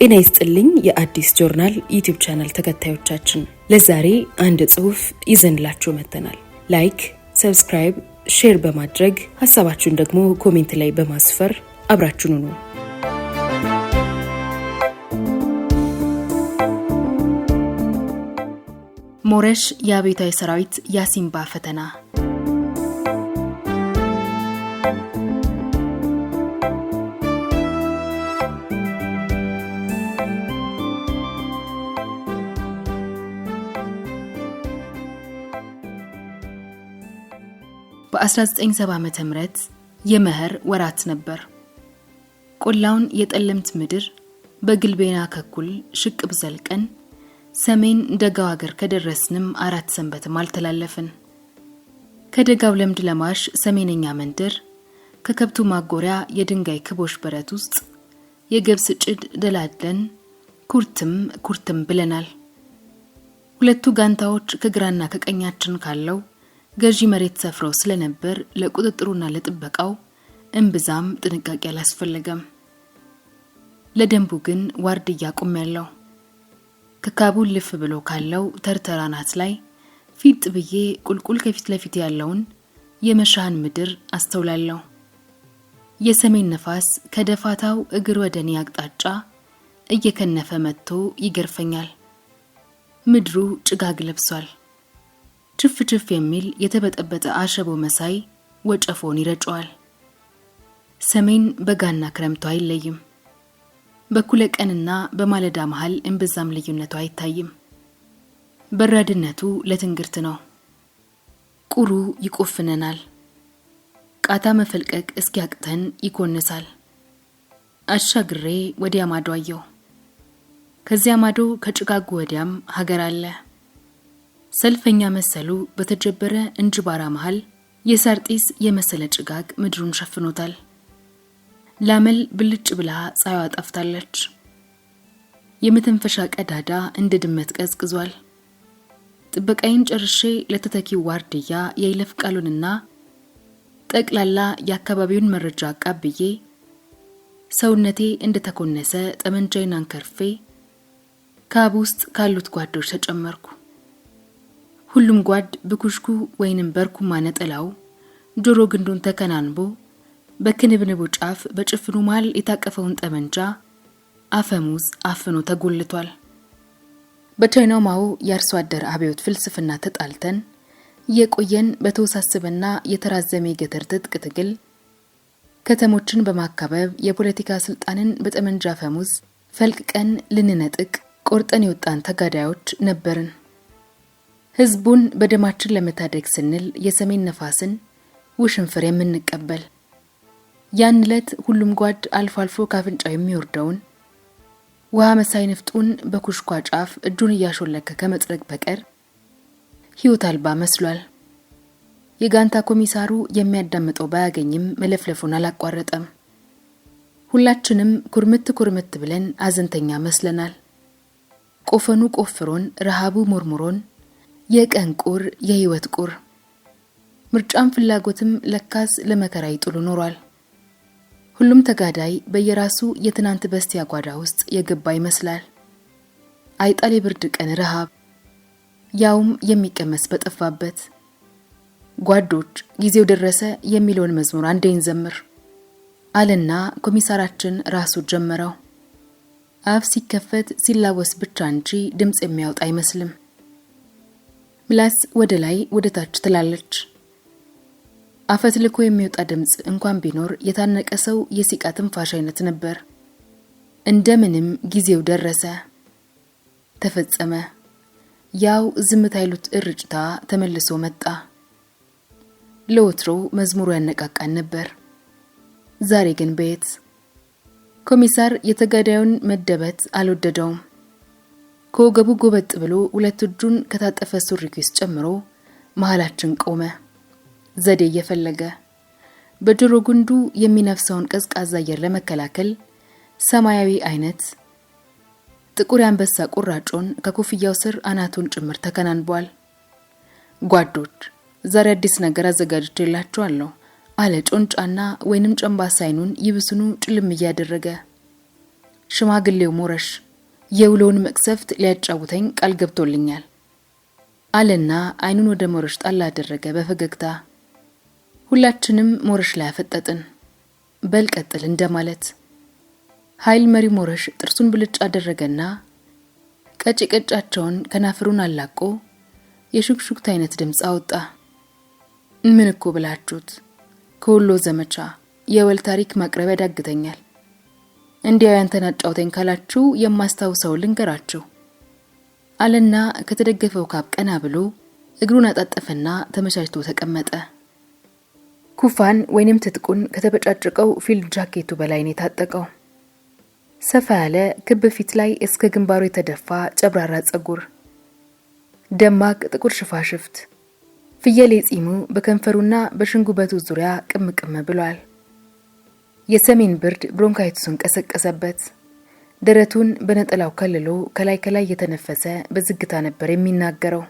ጤና ይስጥልኝ የአዲስ ጆርናል ዩቲዩብ ቻናል ተከታዮቻችን፣ ለዛሬ አንድ ጽሑፍ ይዘንላችሁ መጥተናል። ላይክ፣ ሰብስክራይብ፣ ሼር በማድረግ ሐሳባችሁን ደግሞ ኮሜንት ላይ በማስፈር አብራችሁን ሁኑ። ሞረሽ የአብዮታዊ ሰራዊት ያሲምባ ፈተና። በ1970 ዓመተ ምህረት የመኸር ወራት ነበር። ቆላውን የጠለምት ምድር በግልቤና ከኩል ሽቅብ ዘልቀን ሰሜን ደጋው ሀገር ከደረስንም 4 ሰንበትም አልተላለፍን። ከደጋው ለምድ ለማሽ ሰሜነኛ መንደር ከከብቱ ማጎሪያ የድንጋይ ክቦሽ በረት ውስጥ የገብስ ጭድ ደላድለን ኩርትም ብለናል። ሁለቱ ጋንታዎች ከግራና ከቀኛችን ካለው ገዢ መሬት ሰፍረው ስለነበር ለቁጥጥሩና ለጥበቃው እንብዛም ጥንቃቄ አላስፈለገም። ለደንቡ ግን ዋርድያ ቆሜያለሁ። ከካቡል ልፍ ብሎ ካለው ተርተራናት ላይ ፊት ብዬ ቁልቁል ከፊት ለፊት ያለውን የመሻህን ምድር አስተውላለሁ። የሰሜን ነፋስ ከደፋታው እግር ወደኔ አቅጣጫ እየከነፈ መጥቶ ይገርፈኛል። ምድሩ ጭጋግ ለብሷል። ችፍ የሚል የተበጠበጠ አሸቦ መሳይ ወጨፎን ይረጨዋል። ሰሜን በጋና ክረምቱ አይለይም። በኩለ ቀንና በማለዳ መሃል እንብዛም ልዩነቱ አይታይም። በራድነቱ ለትንግርት ነው። ቁሩ ይቆፍነናል። ቃታ መፈልቀቅ እስኪያቅተን ይኮንሳል። አሻግሬ ወዲያ ማዶ አየሁ። ከዚያ ማዶ ከጭጋጉ ወዲያም ሀገር አለ። ሰልፈኛ መሰሉ በተጀበረ እንጅባራ መሃል የሳርጢስ የመሰለ ጭጋግ ምድሩን ሸፍኖታል። ላመል ብልጭ ብላ ፀሐይዋ ጠፍታለች። የመተንፈሻ ቀዳዳ እንደ ድመት ቀዝቅዟል። ጥበቃዬን ጨርሼ ለተተኪው ዋርድያ የይለፍ ቃሉንና ጠቅላላ የአካባቢውን መረጃ አቃብዬ ሰውነቴ እንደተኮነሰ ጠመንጃዬን አንከርፌ ካብ ውስጥ ካሉት ጓዶች ተጨመርኩ። ሁሉም ጓድ በኩሽኩ ወይንም በርኩማ ነጠላው ጆሮ ግንዱን ተከናንቦ በክንብንቡ ጫፍ በጭፍኑ መሃል የታቀፈውን ጠመንጃ አፈሙዝ አፍኖ ተጎልቷል። በቻይናው ማኦ የአርሶ አደር አብዮት ፍልስፍና ተጣልተን የቆየን በተወሳሰበና የተራዘመ የገጠር ትጥቅ ትግል ከተሞችን በማካበብ የፖለቲካ ስልጣንን በጠመንጃ አፈሙዝ ፈልቅቀን ልንነጥቅ ቆርጠን የወጣን ተጋዳዮች ነበርን። ህዝቡን በደማችን ለመታደግ ስንል የሰሜን ነፋስን ውሽንፍር የምንቀበል ያን ዕለት ሁሉም ጓድ አልፎ አልፎ ካፍንጫው የሚወርደውን ውሃ መሳይ ንፍጡን በኩሽኳ ጫፍ እጁን እያሾለከ ከመጥረግ በቀር ህይወት አልባ መስሏል። የጋንታ ኮሚሳሩ የሚያዳምጠው ባያገኝም መለፍለፉን አላቋረጠም። ሁላችንም ኩርምት ብለን አዘንተኛ መስለናል። ቆፈኑ ቆፍሮን፣ ረሃቡ ሞርሙሮን የቀን ቁር የህይወት ቁር ምርጫም ፍላጎትም ለካስ ለመከራ ይጥሉ ኖሯል። ሁሉም ተጋዳይ በየራሱ የትናንት በስቲያ ጓዳ ውስጥ የገባ ይመስላል። አይጣል የብርድ ቀን ረሃብ ያውም የሚቀመስ በጠፋበት። ጓዶች ጊዜው ደረሰ የሚለውን መዝሙር አንዴ እንዘምር አለና ኮሚሳራችን ራሱ ጀመረው። አፍ ሲከፈት ሲላወስ ብቻ እንጂ ድምጽ የሚያወጣ አይመስልም። ምላስ ወደ ላይ ወደ ታች ትላለች። አፈት ልኮ የሚወጣ ድምጽ እንኳን ቢኖር የታነቀ ሰው የሲቃ ትንፋሽ አይነት ነበር። እንደምንም ጊዜው ደረሰ፣ ተፈጸመ። ያው ዝምታ ይሉት እርጭታ ተመልሶ መጣ። ለወትሮ መዝሙሩ ያነቃቃን ነበር። ዛሬ ግን በየት? ኮሚሳር የተጋዳዩን መደበት አልወደደውም። ከወገቡ ጎበጥ ብሎ ሁለት እጁን ከታጠፈ ሱሪ ኪስ ጨምሮ መሃላችን ቆመ። ዘዴ እየፈለገ በጆሮ ጉንዱ የሚነፍሰውን ቀዝቃዛ አየር ለመከላከል ሰማያዊ አይነት ጥቁር አንበሳ ቁራጮን ከኮፍያው ስር አናቱን ጭምር ተከናንቧል። ጓዶች ዛሬ አዲስ ነገር አዘጋጅቼላችኋለሁ አለ ጮንጫና ወይንም ጨምባሳ አይኑን ይብስኑ ጭልም እያደረገ። ሽማግሌው ሞረሽ የውሎውን መቅሰፍት ሊያጫውተኝ ቃል ገብቶልኛል አለና አይኑን ወደ ሞረሽ ጣል አደረገ በፈገግታ። ሁላችንም ሞረሽ ላይ አፈጠጥን። በል ቀጥል እንደማለት። ኃይል መሪ ሞረሽ ጥርሱን ብልጭ አደረገና ቀጭቀጫቸውን ከናፍሩን አላቆ የሹክሹክታ አይነት ድምፅ አወጣ። ምን እኮ ብላችሁት ከወሎ ዘመቻ የወል ታሪክ ማቅረብ ያዳግተኛል። እንዲያው ያንተን አጫውተኝ ካላችሁ የማስታውሰው ልንገራችሁ አለና ከተደገፈው ካብ ቀና ብሎ እግሩን አጣጠፈና ተመቻችቶ ተቀመጠ። ኩፋን ወይንም ትጥቁን ከተበጫጨቀው ፊልድ ጃኬቱ በላይ ነው የታጠቀው። ሰፋ ያለ ክብ ፊት ላይ እስከ ግንባሩ የተደፋ ጨብራራ ጸጉር፣ ደማቅ ጥቁር ሽፋሽፍት፣ ፍየሌ ጺሙ በከንፈሩና በሽንጉበቱ ዙሪያ ቅምቅም ብሏል። የሰሜን ብርድ ብሮንካይቱስን ቀሰቀሰበት። ደረቱን በነጠላው ከልሎ ከላይ ከላይ የተነፈሰ በዝግታ ነበር የሚናገረው።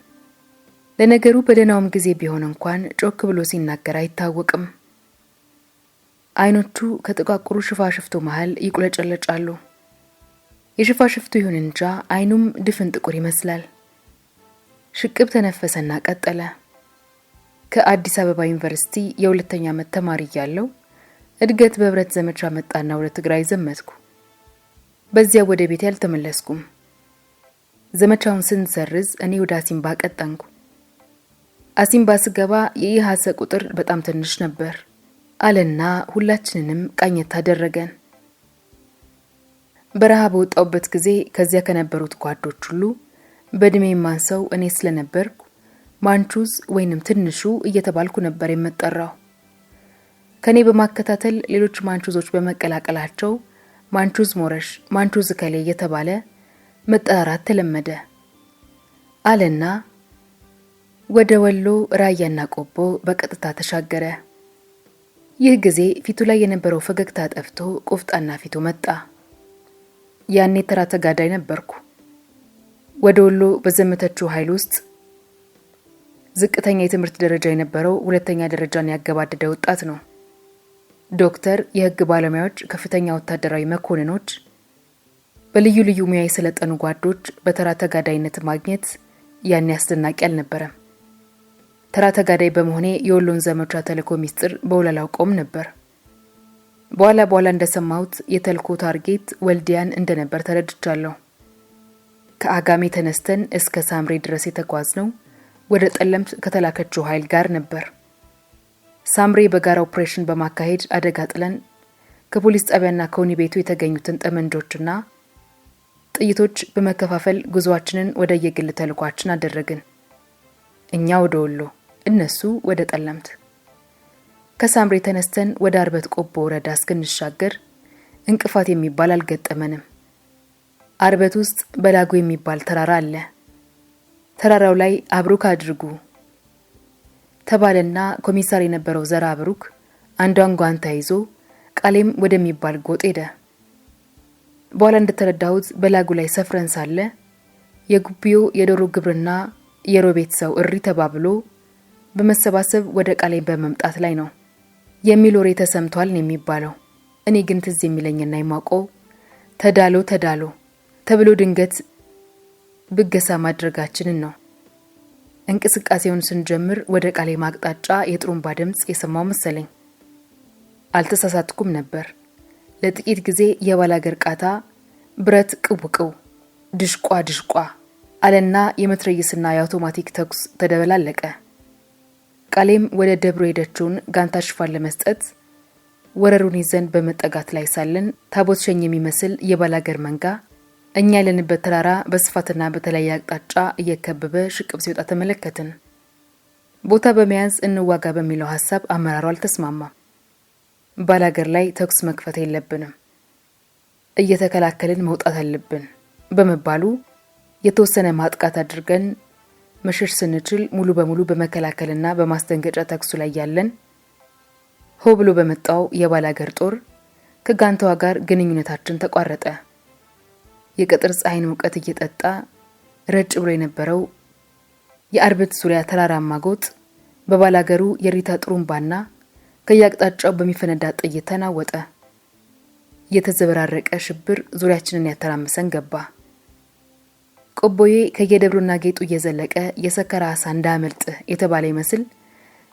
ለነገሩ በደናውም ጊዜ ቢሆን እንኳን ጮክ ብሎ ሲናገር አይታወቅም። አይኖቹ ከጥቋቁሩ ሽፋሽፍቱ መሃል ይቁለጨለጫሉ። የሽፋሽፍቱ ይሁን እንጃ አይኑም ድፍን ጥቁር ይመስላል። ሽቅብ ተነፈሰና ቀጠለ። ከአዲስ አበባ ዩኒቨርሲቲ የሁለተኛ ዓመት ተማሪ ያለው እድገት በህብረት ዘመቻ መጣና ወደ ትግራይ ዘመትኩ። በዚያ ወደ ቤት ያልተመለስኩም። ዘመቻውን ስንሰርዝ እኔ ወደ አሲምባ ቀጣንኩ። አሲምባ ስገባ የኢሃሰ ቁጥር በጣም ትንሽ ነበር አለና ሁላችንንም ቃኘት አደረገን። በረሃ በወጣውበት ጊዜ ከዚያ ከነበሩት ጓዶች ሁሉ በእድሜ ማንሰው እኔ ስለነበርኩ ማንቹዝ ወይንም ትንሹ እየተባልኩ ነበር የምጠራው። ከኔ በማከታተል ሌሎች ማንቹዞች በመቀላቀላቸው ማንቹዝ ሞረሽ፣ ማንቹዝ ከሌ እየተባለ መጠራራት ተለመደ አለና ወደ ወሎ ራያና ቆቦ በቀጥታ ተሻገረ። ይህ ጊዜ ፊቱ ላይ የነበረው ፈገግታ ጠፍቶ ቆፍጣና ፊቱ መጣ። ያኔ ተራ ተጋዳይ ነበርኩ። ወደ ወሎ በዘመተችው ኃይል ውስጥ ዝቅተኛ የትምህርት ደረጃ የነበረው ሁለተኛ ደረጃን ያገባደደ ወጣት ነው። ዶክተር፣ የህግ ባለሙያዎች፣ ከፍተኛ ወታደራዊ መኮንኖች፣ በልዩ ልዩ ሙያ የሰለጠኑ ጓዶች በተራ ተጋዳይነት ማግኘት ያኔ አስደናቂ አልነበረም። ተራ ተጋዳይ በመሆኔ የወሎን ዘመቻ ተልእኮ ሚስጥር በውላላው ቆም ነበር። በኋላ እንደሰማሁት የተልእኮ ታርጌት ወልዲያን እንደነበር ተረድቻለሁ። ከአጋሜ ተነስተን እስከ ሳምሬ ድረስ የተጓዝነው ወደ ጠለምት ከተላከችው ኃይል ጋር ነበር። ሳምሬ በጋራ ኦፕሬሽን በማካሄድ አደጋ ጥለን ከፖሊስ ጣቢያና ከወህኒ ቤቱ የተገኙትን ጠመንጆችና ጥይቶች በመከፋፈል ጉዞአችንን ወደ የግል ተልኳችን አደረግን። እኛ ወደ ወሎ፣ እነሱ ወደ ጠለምት። ከሳምሬ ተነስተን ወደ አርበት ቆቦ ወረዳ እስክንሻገር እንቅፋት የሚባል አልገጠመንም። አርበት ውስጥ በላጎ የሚባል ተራራ አለ። ተራራው ላይ አብሩክ አድርጉ ተባለና ኮሚሳር የነበረው ዘራ አብሩክ አንዷን ጓንታ ይዞ ቃሌም ወደሚባል ጎጥ ሄደ። በኋላ እንደተረዳሁት በላጉ ላይ ሰፍረን ሳለ የጉቢዮ የዶሮ ግብርና የሮቤት ሰው እሪ ተባብሎ በመሰባሰብ ወደ ቃሌም በመምጣት ላይ ነው የሚል ወሬ ተሰምቷል ነው የሚባለው። እኔ ግን ትዝ የሚለኝና የማውቀው ተዳሎ ተብሎ ድንገት ብገሳ ማድረጋችንን ነው። እንቅስቃሴውን ስንጀምር ወደ ቃሌ ማቅጣጫ የጥሩምባ ድምጽ የሰማው መሰለኝ። አልተሳሳትኩም ነበር። ለጥቂት ጊዜ የባላገር ቃታ ብረት ቅውቅው ድሽቋ አለና የመትረየስና የአውቶማቲክ ተኩስ ተደበላለቀ። ቃሌም ወደ ደብሮ ሄደችውን ጋንታ ሽፋን ለመስጠት ወረሩን ይዘን በመጠጋት ላይ ሳለን ታቦት ሸኝ የሚመስል የባላገር መንጋ እኛ ያለንበት ተራራ በስፋትና በተለያየ አቅጣጫ እየከበበ ሽቅብ ሲወጣ ተመለከትን። ቦታ በመያዝ እንዋጋ በሚለው ሐሳብ አመራሩ አልተስማማም። ባላገር ላይ ተኩስ መክፈት የለብንም፣ እየተከላከልን መውጣት አለብን በመባሉ የተወሰነ ማጥቃት አድርገን መሸሽ ስንችል ሙሉ በሙሉ በመከላከልና በማስደንገጫ ተኩሱ ላይ ያለን ሆ ብሎ በመጣው የባላገር ጦር ከጋንታዋ ጋር ግንኙነታችን ተቋረጠ። የቀጥር ፀሐይን ሙቀት እየጠጣ ረጭ ብሎ የነበረው የአርበት ዙሪያ ተራራማ ጎጥ በባላገሩ የሪታ ጥሩምባና ከያቅጣጫው በሚፈነዳ ጥይት ተናወጠ። የተዘበራረቀ ሽብር ዙሪያችንን ያተራምሰን ገባ። ቆቦዬ ከየደብሩና ጌጡ እየዘለቀ የሰከረ አሳ እንዳያመልጥ የተባለ ይመስል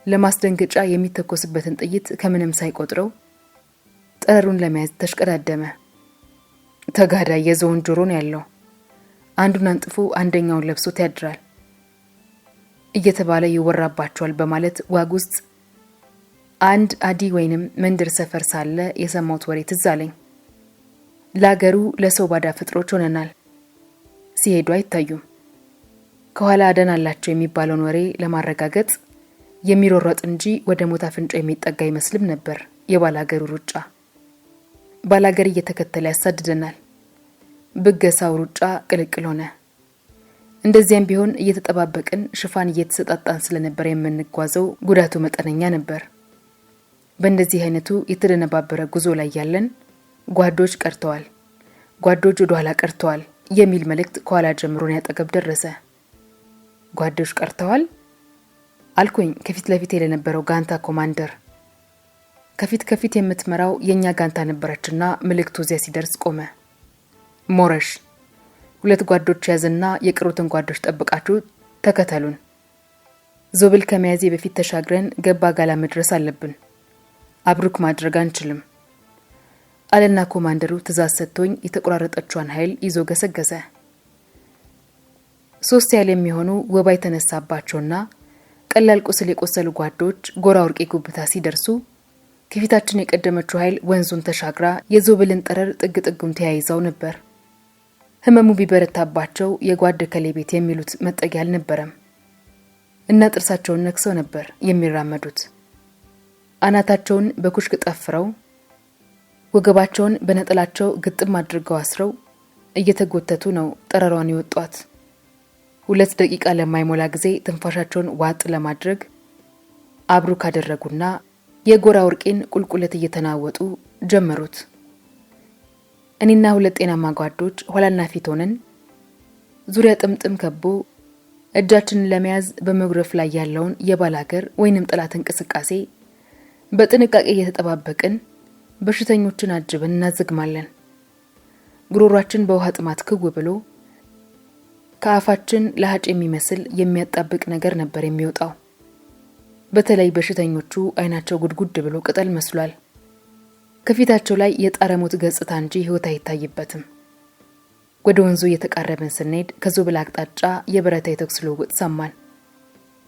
ለማስደንገጫ የሚተኮስበትን ጥይት ከምንም ሳይቆጥረው ጠረሩን ለመያዝ ተሽቀዳደመ። ተጋዳይ የዝሆን ጆሮ ነው ያለው፣ አንዱን አንጥፎ አንደኛውን ለብሶት ያድራል እየተባለ ይወራባቸዋል በማለት ዋግ ውስጥ አንድ አዲ ወይንም መንደር ሰፈር ሳለ የሰማሁት ወሬ ትዝ አለኝ። ለአገሩ ለሰው ባዳ ፍጥሮች ሆነናል። ሲሄዱ አይታዩም። ከኋላ አደን አላቸው የሚባለውን ወሬ ለማረጋገጥ የሚሮረጥ እንጂ ወደ ሞት አፍንጫ የሚጠጋ ይመስልም ነበር የባላገሩ ሩጫ። ባላገር እየተከተለ ያሳድደናል። ብገሳው ሩጫ ቅልቅል ሆነ። እንደዚያም ቢሆን እየተጠባበቅን ሽፋን እየተሰጣጣን ስለነበር የምንጓዘው ጉዳቱ መጠነኛ ነበር። በእንደዚህ አይነቱ የተደነባበረ ጉዞ ላይ ያለን ጓዶች ቀርተዋል፣ ጓዶች ወደ ኋላ ቀርተዋል የሚል መልእክት ከኋላ ጀምሮን ያጠገብ ደረሰ። ጓዶች ቀርተዋል አልኩኝ ከፊት ለፊት የነበረው ጋንታ ኮማንደር። ከፊት የምትመራው የኛ ጋንታ ነበረችና መልእክቱ እዚያ ሲደርስ ቆመ። ሞረሽ 2 ጓዶች ያዝና የቀሩትን ጓዶች ጠብቃችሁ ተከተሉን። ዞብል ከመያዜ በፊት ተሻግረን ገባ ጋላ መድረስ አለብን። አብሩክ ማድረግ አንችልም አለና ኮማንደሩ ትእዛዝ ሰጥቶኝ የተቆራረጠችውን ኃይል ይዞ ገሰገሰ። 3 ያህል የሚሆኑ ወባ የተነሳባቸውና ቀላል ቁስል የቆሰሉ ጓዶች ጎራ ወርቄ ጉብታ ሲደርሱ ከፊታችን የቀደመችው ኃይል ወንዙን ተሻግራ የዞብልን ጠረር ጥግ ተያይዘው ነበር። ህመሙ ቢበረታባቸው የጓድ ከሌ ቤት የሚሉት መጠጊያ አልነበረም እና ጥርሳቸውን ነክሰው ነበር የሚራመዱት። አናታቸውን በኩሽክ ጠፍረው ወገባቸውን በነጠላቸው ግጥም አድርገው አስረው እየተጎተቱ ነው ጠረሯን ይወጧት። 2 ደቂቃ ለማይሞላ ጊዜ ትንፋሻቸውን ዋጥ ለማድረግ አብሩ ካደረጉና የጎራ ወርቄን ቁልቁለት እየተናወጡ ጀመሩት። እኔና 2 ጤናማ ጓዶች ኋላና ፊት ሆነን ዙሪያ ጥምጥም ከቦ እጃችንን ለመያዝ በመጉረፍ ላይ ያለውን የባላገር ወይንም ጠላት እንቅስቃሴ በጥንቃቄ እየተጠባበቅን በሽተኞችን አጅበን እናዝግማለን። ጉሮሯችን በውሃ ጥማት ክው ብሎ ከአፋችን ለሃጭ የሚመስል የሚያጣብቅ ነገር ነበር የሚወጣው። በተለይ በሽተኞቹ አይናቸው ጉድጉድ ብሎ ቅጠል መስሏል። ከፊታቸው ላይ የጣረሞት ገጽታ እንጂ ህይወት አይታይበትም። ወደ ወንዙ እየተቃረበን ስንሄድ ከዞብል አቅጣጫ የብረታ የተኩስ ልውውጥ ሰማን።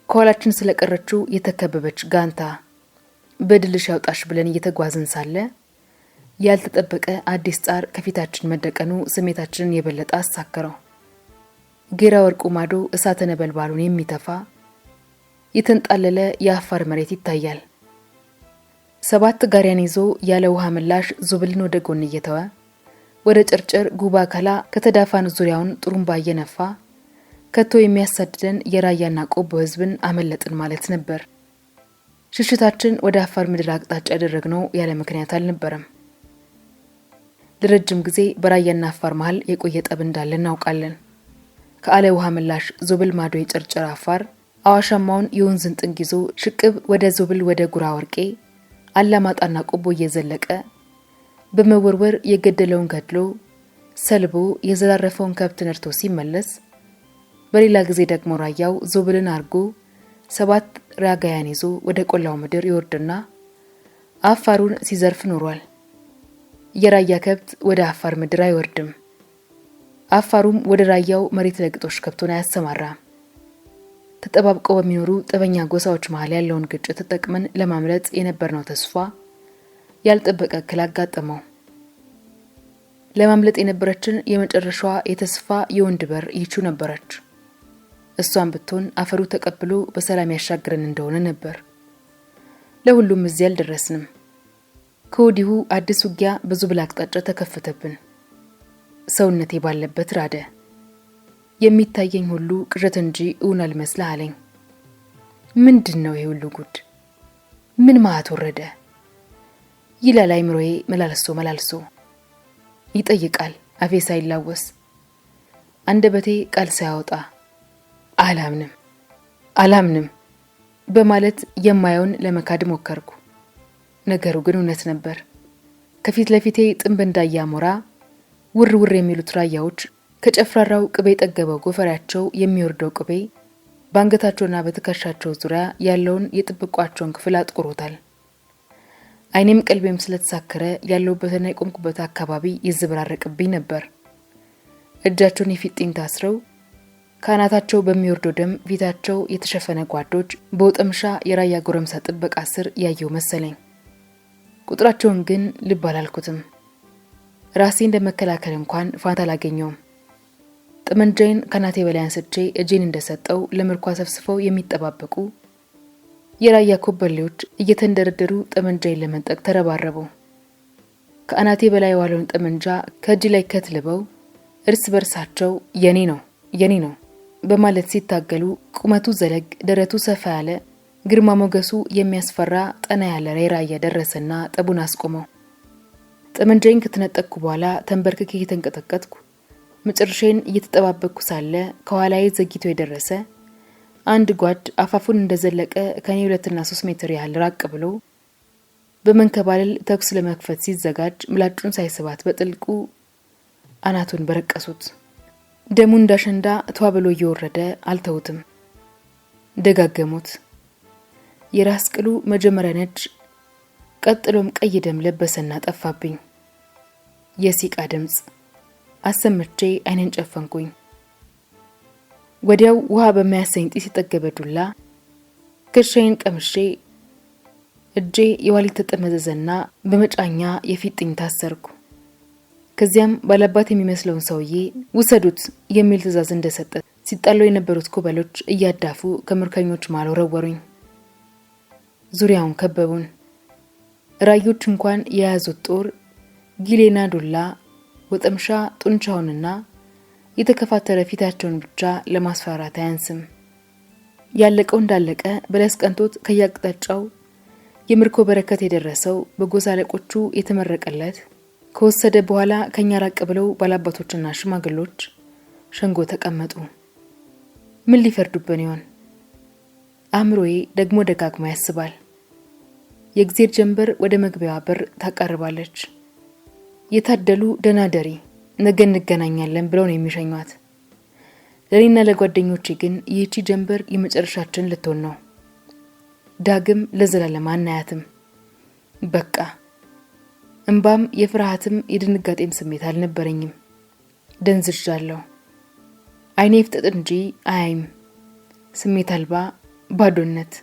ከኋላችን ስለቀረችው የተከበበች ጋንታ በድልሽ ያውጣሽ ብለን እየተጓዝን ሳለ ያልተጠበቀ አዲስ ጻር ከፊታችን መደቀኑ ስሜታችንን የበለጠ አሳከረው። ጌራ ወርቁ ማዶ እሳተ ነበልባሉን የሚተፋ የተንጣለለ የአፋር መሬት ይታያል። 7 ጋሪያን ይዞ ያለ ውሃ ምላሽ ዞብልን ወደ ጎን እየተወ ወደ ጨርጨር ጉባ ካላ ከተዳፋን ዙሪያውን ጥሩምባ እየነፋ ከቶ የሚያሳድደን የራያና ቆቦ ህዝብን አመለጥን ማለት ነበር። ሽሽታችን ወደ አፋር ምድር አቅጣጫ ያደረግነው ያለ ምክንያት አልነበረም። ለረጅም ጊዜ በራያና አፋር መሃል የቆየ ጠብ እንዳለ እናውቃለን። ከአለ ውሃ ምላሽ ዞብል ማዶ የጨርጨር አፋር አዋሻማውን የወንዝን ጥግ ይዞ ሽቅብ ወደ ዞብል ወደ ጉራ ወርቄ አላማጣና ቆቦ እየዘለቀ በመወርወር የገደለውን ገድሎ ሰልቦ የዘራረፈውን ከብት ነርቶ ሲመለስ፣ በሌላ ጊዜ ደግሞ ራያው ዞብልን አርጎ 7 ራጋያን ይዞ ወደ ቆላው ምድር ይወርድና አፋሩን ሲዘርፍ ኖሯል። የራያ ከብት ወደ አፋር ምድር አይወርድም። አፋሩም ወደ ራያው መሬት ለግጦሽ ከብቱን አያሰማራም። ተጠባብቀው በሚኖሩ ጠበኛ ጎሳዎች መሃል ያለውን ግጭት ተጠቅመን ለማምለጥ የነበርነው ተስፋ ያልጠበቀ እክል አጋጠመው። ለማምለጥ የነበረችን የመጨረሻዋ የተስፋ የወንድ በር ይቹ ነበረች። እሷን ብትሆን አፈሩ ተቀብሎ በሰላም ያሻግረን እንደሆነ ነበር። ለሁሉም እዚያ አልደረስንም። ከወዲሁ አዲስ ውጊያ በዞብል አቅጣጫ ተከፈተብን። ሰውነቴ ባለበት ራደ። የሚታየኝ ሁሉ ቅዠት እንጂ እውን አልመስል አለኝ። ምንድነው ይሄ ሁሉ ጉድ? ምን ማት ወረደ? ይላል አይምሮዬ መላልሶ ይጠይቃል አፌ ሳይላወስ፣ አንደበቴ ቃል ሳያወጣ አላምንም በማለት የማየውን ለመካድ ሞከርኩ። ነገሩ ግን እውነት ነበር። ከፊት ለፊቴ ጥንብ እንዳያሞራ ውር ውር የሚሉት ራያዎች ከጨፍራራው ቅቤ ጠገበው ጎፈሪያቸው የሚወርደው ቅቤ ባንገታቸውና በትከሻቸው ዙሪያ ያለውን የጥብቋቸውን ክፍል አጥቁሮታል። አይኔም ቀልቤም ስለተሳከረ ያለውበትና የቆምኩበት አካባቢ ይዝብራረቅብኝ ነበር። እጃቸውን የፊጥኝ ታስረው ካናታቸው በሚወርደው ደም ፊታቸው የተሸፈነ ጓዶች በወጠምሻ የራያ ጎረምሳ ጥበቃ ስር ያየው መሰለኝ። ቁጥራቸውን ግን ልብ አላልኩትም። ራሴ እንደመከላከል እንኳን ፋንታ አላገኘውም። ጠመንጃዬን ካናቴ በላይ አንስቼ እጄን እንደሰጠው ለምርኳ ሰፍስፈው የሚጠባበቁ የራያ ኮበሌዎች እየተንደረደሩ ጠመንጃዬን ለመንጠቅ ተረባረቡ። ከአናቴ በላይ ዋለውን ጠመንጃ ከእጅ ላይ ከትልበው እርስ በርሳቸው የኔ ነው በማለት ሲታገሉ ቁመቱ ዘለግ ደረቱ ሰፋ ያለ ግርማ ሞገሱ የሚያስፈራ ጠና ያለ ራያ ደረሰና ጠቡን አስቆመው። ጠመንጃዬን ከተነጠቅኩ በኋላ ተንበርክኬ እየተንቀጠቀጥኩ መጨረሻዬን እየተጠባበቅኩ ሳለ ከኋላዬ ዘግይቶ የደረሰ አንድ ጓድ አፋፉን እንደዘለቀ ከኔ 2-3 ሜትር ያህል ራቅ ብሎ በመንከባለል ተኩስ ለመክፈት ሲዘጋጅ ምላጩን ሳይስባት በጥልቁ አናቱን በረቀሱት። ደሙ እንዳሸንዳ ተዋብሎ እየወረደ አልተውትም። ደጋገሙት። የራስ ቅሉ መጀመሪያ ነጭ ቀጥሎም ቀይ ደም ለበሰና ጠፋብኝ። የሲቃ ድምጽ አሰምቼ አይኔን ጨፈንኩኝ። ወዲያው ውሃ በሚያሰኝ ጢስ የጠገበ ዱላ ክርሻዬን ቀምሼ እጄ የዋሊት ተጠመዘዘና በመጫኛ የፊጥኝ ታሰርኩ። ከዚያም ባላባት የሚመስለውን ሰውዬ ውሰዱት የሚል ትዕዛዝ እንደሰጠ ሲጣሉ የነበሩት ኮበሎች እያዳፉ ከምርኮኞች ማለው ረወሩኝ። ዙሪያውን ከበቡን። ራዮች እንኳን የያዙት ጦር ጊሌና ዱላ ወጠምሻ ጡንቻውንና የተከፋተረ ፊታቸውን ብቻ ለማስፈራራት አያንስም። ያለቀው እንዳለቀ በለስ ቀንቶት ከያቅጣጫው የምርኮ በረከት የደረሰው በጎሳ አለቆቹ የተመረቀለት ከወሰደ በኋላ ከኛ ራቅ ብለው ባላባቶችና ሽማግሎች ሸንጎ ተቀመጡ። ምን ሊፈርዱብን ይሆን? አእምሮዬ ደግሞ ደጋግማ ያስባል። የእግዚአብሔር ጀንበር ወደ መግቢያዋ በር ታቀርባለች። የታደሉ ደናደሪ ነገ እንገናኛለን ብለው ነው የሚሸኟት። ለኔና ለጓደኞቼ ግን ይህቺ ጀንበር የመጨረሻችን ልትሆን ነው። ዳግም ለዘላለም አናያትም። በቃ እንባም የፍርሃትም የድንጋጤም ስሜት አልነበረኝም። ደንዝዣለሁ። አይኔ ፍጥጥ እንጂ አያይም። ስሜት አልባ ባዶነት።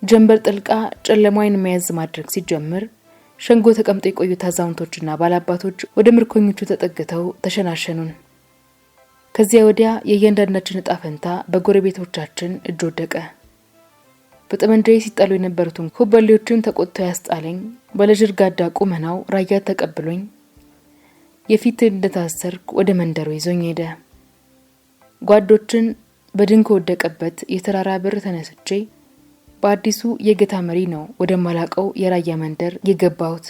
ጀንበር ጥልቃ ጨለማውን መያዝ ማድረግ ሲጀምር ሸንጎ ተቀምጠው የቆዩት አዛውንቶችና ባላባቶች ወደ ምርኮኞቹ ተጠግተው ተሸናሸኑን። ከዚያ ወዲያ የእያንዳንዳችን ዕጣ ፈንታ በጎረቤቶቻችን እጅ ወደቀ። በጠመንጃዬ ሲጣሉ የነበሩትን ኮበሌዎችን ተቆጥቶ ያስጣለኝ ባለጅርጋዳ ቁመናው ራያ ተቀብሎኝ የፊት እንደታሰርኩ ወደ መንደሩ ይዞኝ ሄደ። ጓዶችን በድንክ ወደቀበት የተራራ በር ተነስቼ በአዲሱ የገታ መሪ ነው ወደ ማላቀው የራያ መንደር የገባሁት።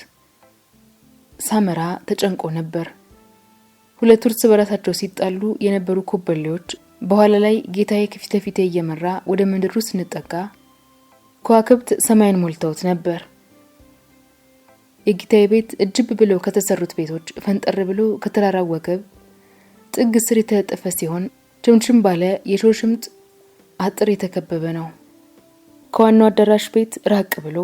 ሳመራ ተጨንቆ ነበር። ሁለት እርስ በራሳቸው ሲጣሉ የነበሩ ኮበሌዎች በኋላ ላይ ጌታዬ ከፊት ለፊት እየመራ ወደ መንደሩ ስንጠጋ ከዋክብት ሰማይን ሞልተውት ነበር። የጌታዬ ቤት እጅብ ብለው ከተሰሩት ቤቶች ፈንጠር ብሎ ከተራራው ወገብ ጥግ ስር የተለጠፈ ሲሆን ችምችም ባለ የሾሽምጥ አጥር የተከበበ ነው። ከዋናው አዳራሽ ቤት ራቅ ብሎ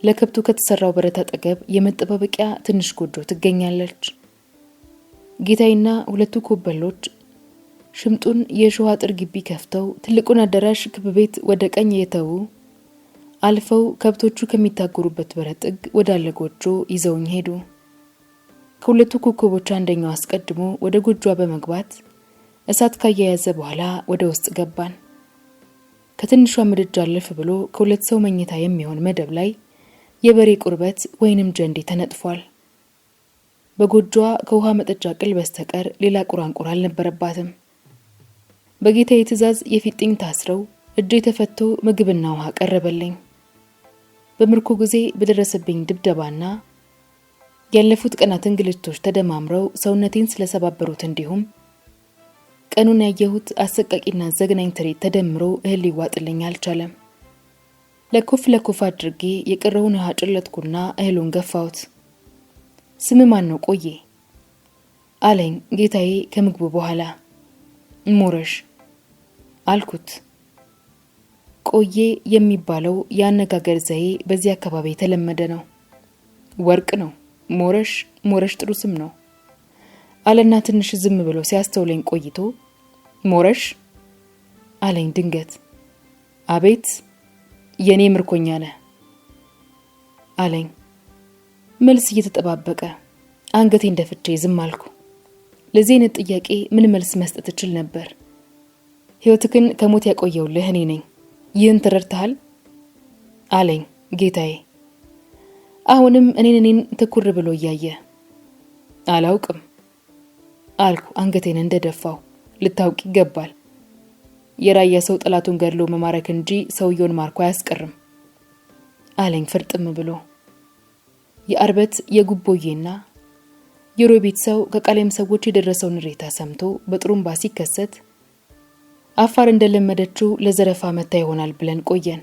ለከብቱ ከተሰራው በረት አጠገብ የመጠባበቂያ ትንሽ ጎጆ ትገኛለች። ጌታዬና ሁለቱ ኮበሎች ሽምጡን የሾህ አጥር ግቢ ከፍተው ትልቁን አዳራሽ ክብ ቤት ወደ ቀኝ የተው አልፈው ከብቶቹ ከሚታገሩበት በረት ጥግ ወዳለ ጎጆ ይዘውኝ ሄዱ። ከሁለቱ ኮከቦች አንደኛው አስቀድሞ ወደ ጎጆዋ በመግባት እሳት ካያያዘ በኋላ ወደ ውስጥ ገባን። ከትንሿ ምድጃ አለፍ ብሎ ከሁለት ሰው መኝታ የሚሆን መደብ ላይ የበሬ ቁርበት ወይንም ጀንዴ ተነጥፏል። በጎጆዋ ከውሃ መጠጫ ቅል በስተቀር ሌላ ቁራንቁር አልነበረባትም። በጌታዬ ትዕዛዝ የፊጥኝ ታስረው እጄ ተፈቶ ምግብና ውሃ ቀረበልኝ። በምርኮ ጊዜ በደረሰብኝ ድብደባና ያለፉት ቀናት እንግልቶች ተደማምረው ሰውነቴን ስለሰባበሩት እንዲሁም ቀኑን ያየሁት አሰቃቂና ዘግናኝ ትርኢት ተደምሮ እህል ሊዋጥልኝ አልቻለም። ለኩፍ አድርጌ የቀረውን ውሃ ጨለጥኩና እህሉን ገፋሁት። ስም ማን ነው ቆዬ አለኝ ጌታዬ ከምግቡ በኋላ። ሞረሽ አልኩት። ቆዬ የሚባለው የአነጋገር ዘዬ በዚህ አካባቢ የተለመደ ነው። ወርቅ ነው። ሞረሽ ጥሩ ስም ነው አለና ትንሽ ዝም ብሎ ሲያስተውለኝ ቆይቶ ሞረሽ አለኝ ድንገት። አቤት የኔ ምርኮኛ ነህ አለኝ። መልስ እየተጠባበቀ አንገቴን ደፍቼ ዝም አልኩ። ለዚህ አይነት ጥያቄ ምን መልስ መስጠት እችል ነበር? ሕይወትክን ከሞት ያቆየውልህ እኔ ነኝ። ይህን ተረድተሃል አለኝ ጌታዬ። አሁንም እኔን ትኩር ብሎ እያየ አላውቅም አልኩ አንገቴን እንደደፋው። ልታውቅ ይገባል። የራያ ሰው ጠላቱን ገድሎ መማረክ እንጂ ሰውየውን ማርኮ አያስቀርም አለኝ ፍርጥም ብሎ። የአርበት የጉቦዬና የሮቢት ሰው ከቃሌም ሰዎች የደረሰውን ሬታ ሰምቶ በጥሩምባ ሲከሰት አፋር እንደለመደችው ለዘረፋ መታ ይሆናል ብለን ቆየን።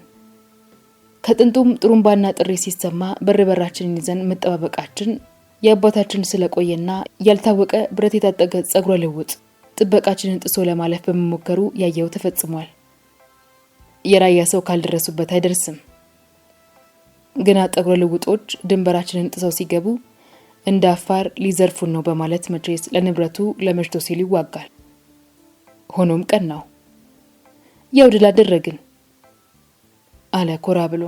ከጥንቱም ጥሩምባና ጥሪ ሲሰማ በርበራችንን ይዘን መጠባበቃችን የአባታችን ስለቆየና ያልታወቀ ብረት የታጠቀ ጸጉረ ልውጥ ጥበቃችንን ጥሶ ለማለፍ በመሞከሩ ያየው ተፈጽሟል። የራያ ሰው ካልደረሱበት አይደርስም። ግና ጸጉረ ልውጦች ድንበራችንን ጥሰው ሲገቡ እንደ አፋር ሊዘርፉን ነው በማለት መቼስ ለንብረቱ ለመሽቶ ሲል ይዋጋል። ሆኖም ቀናው። ያው ድል አደረግን አለ ኮራ ብሎ።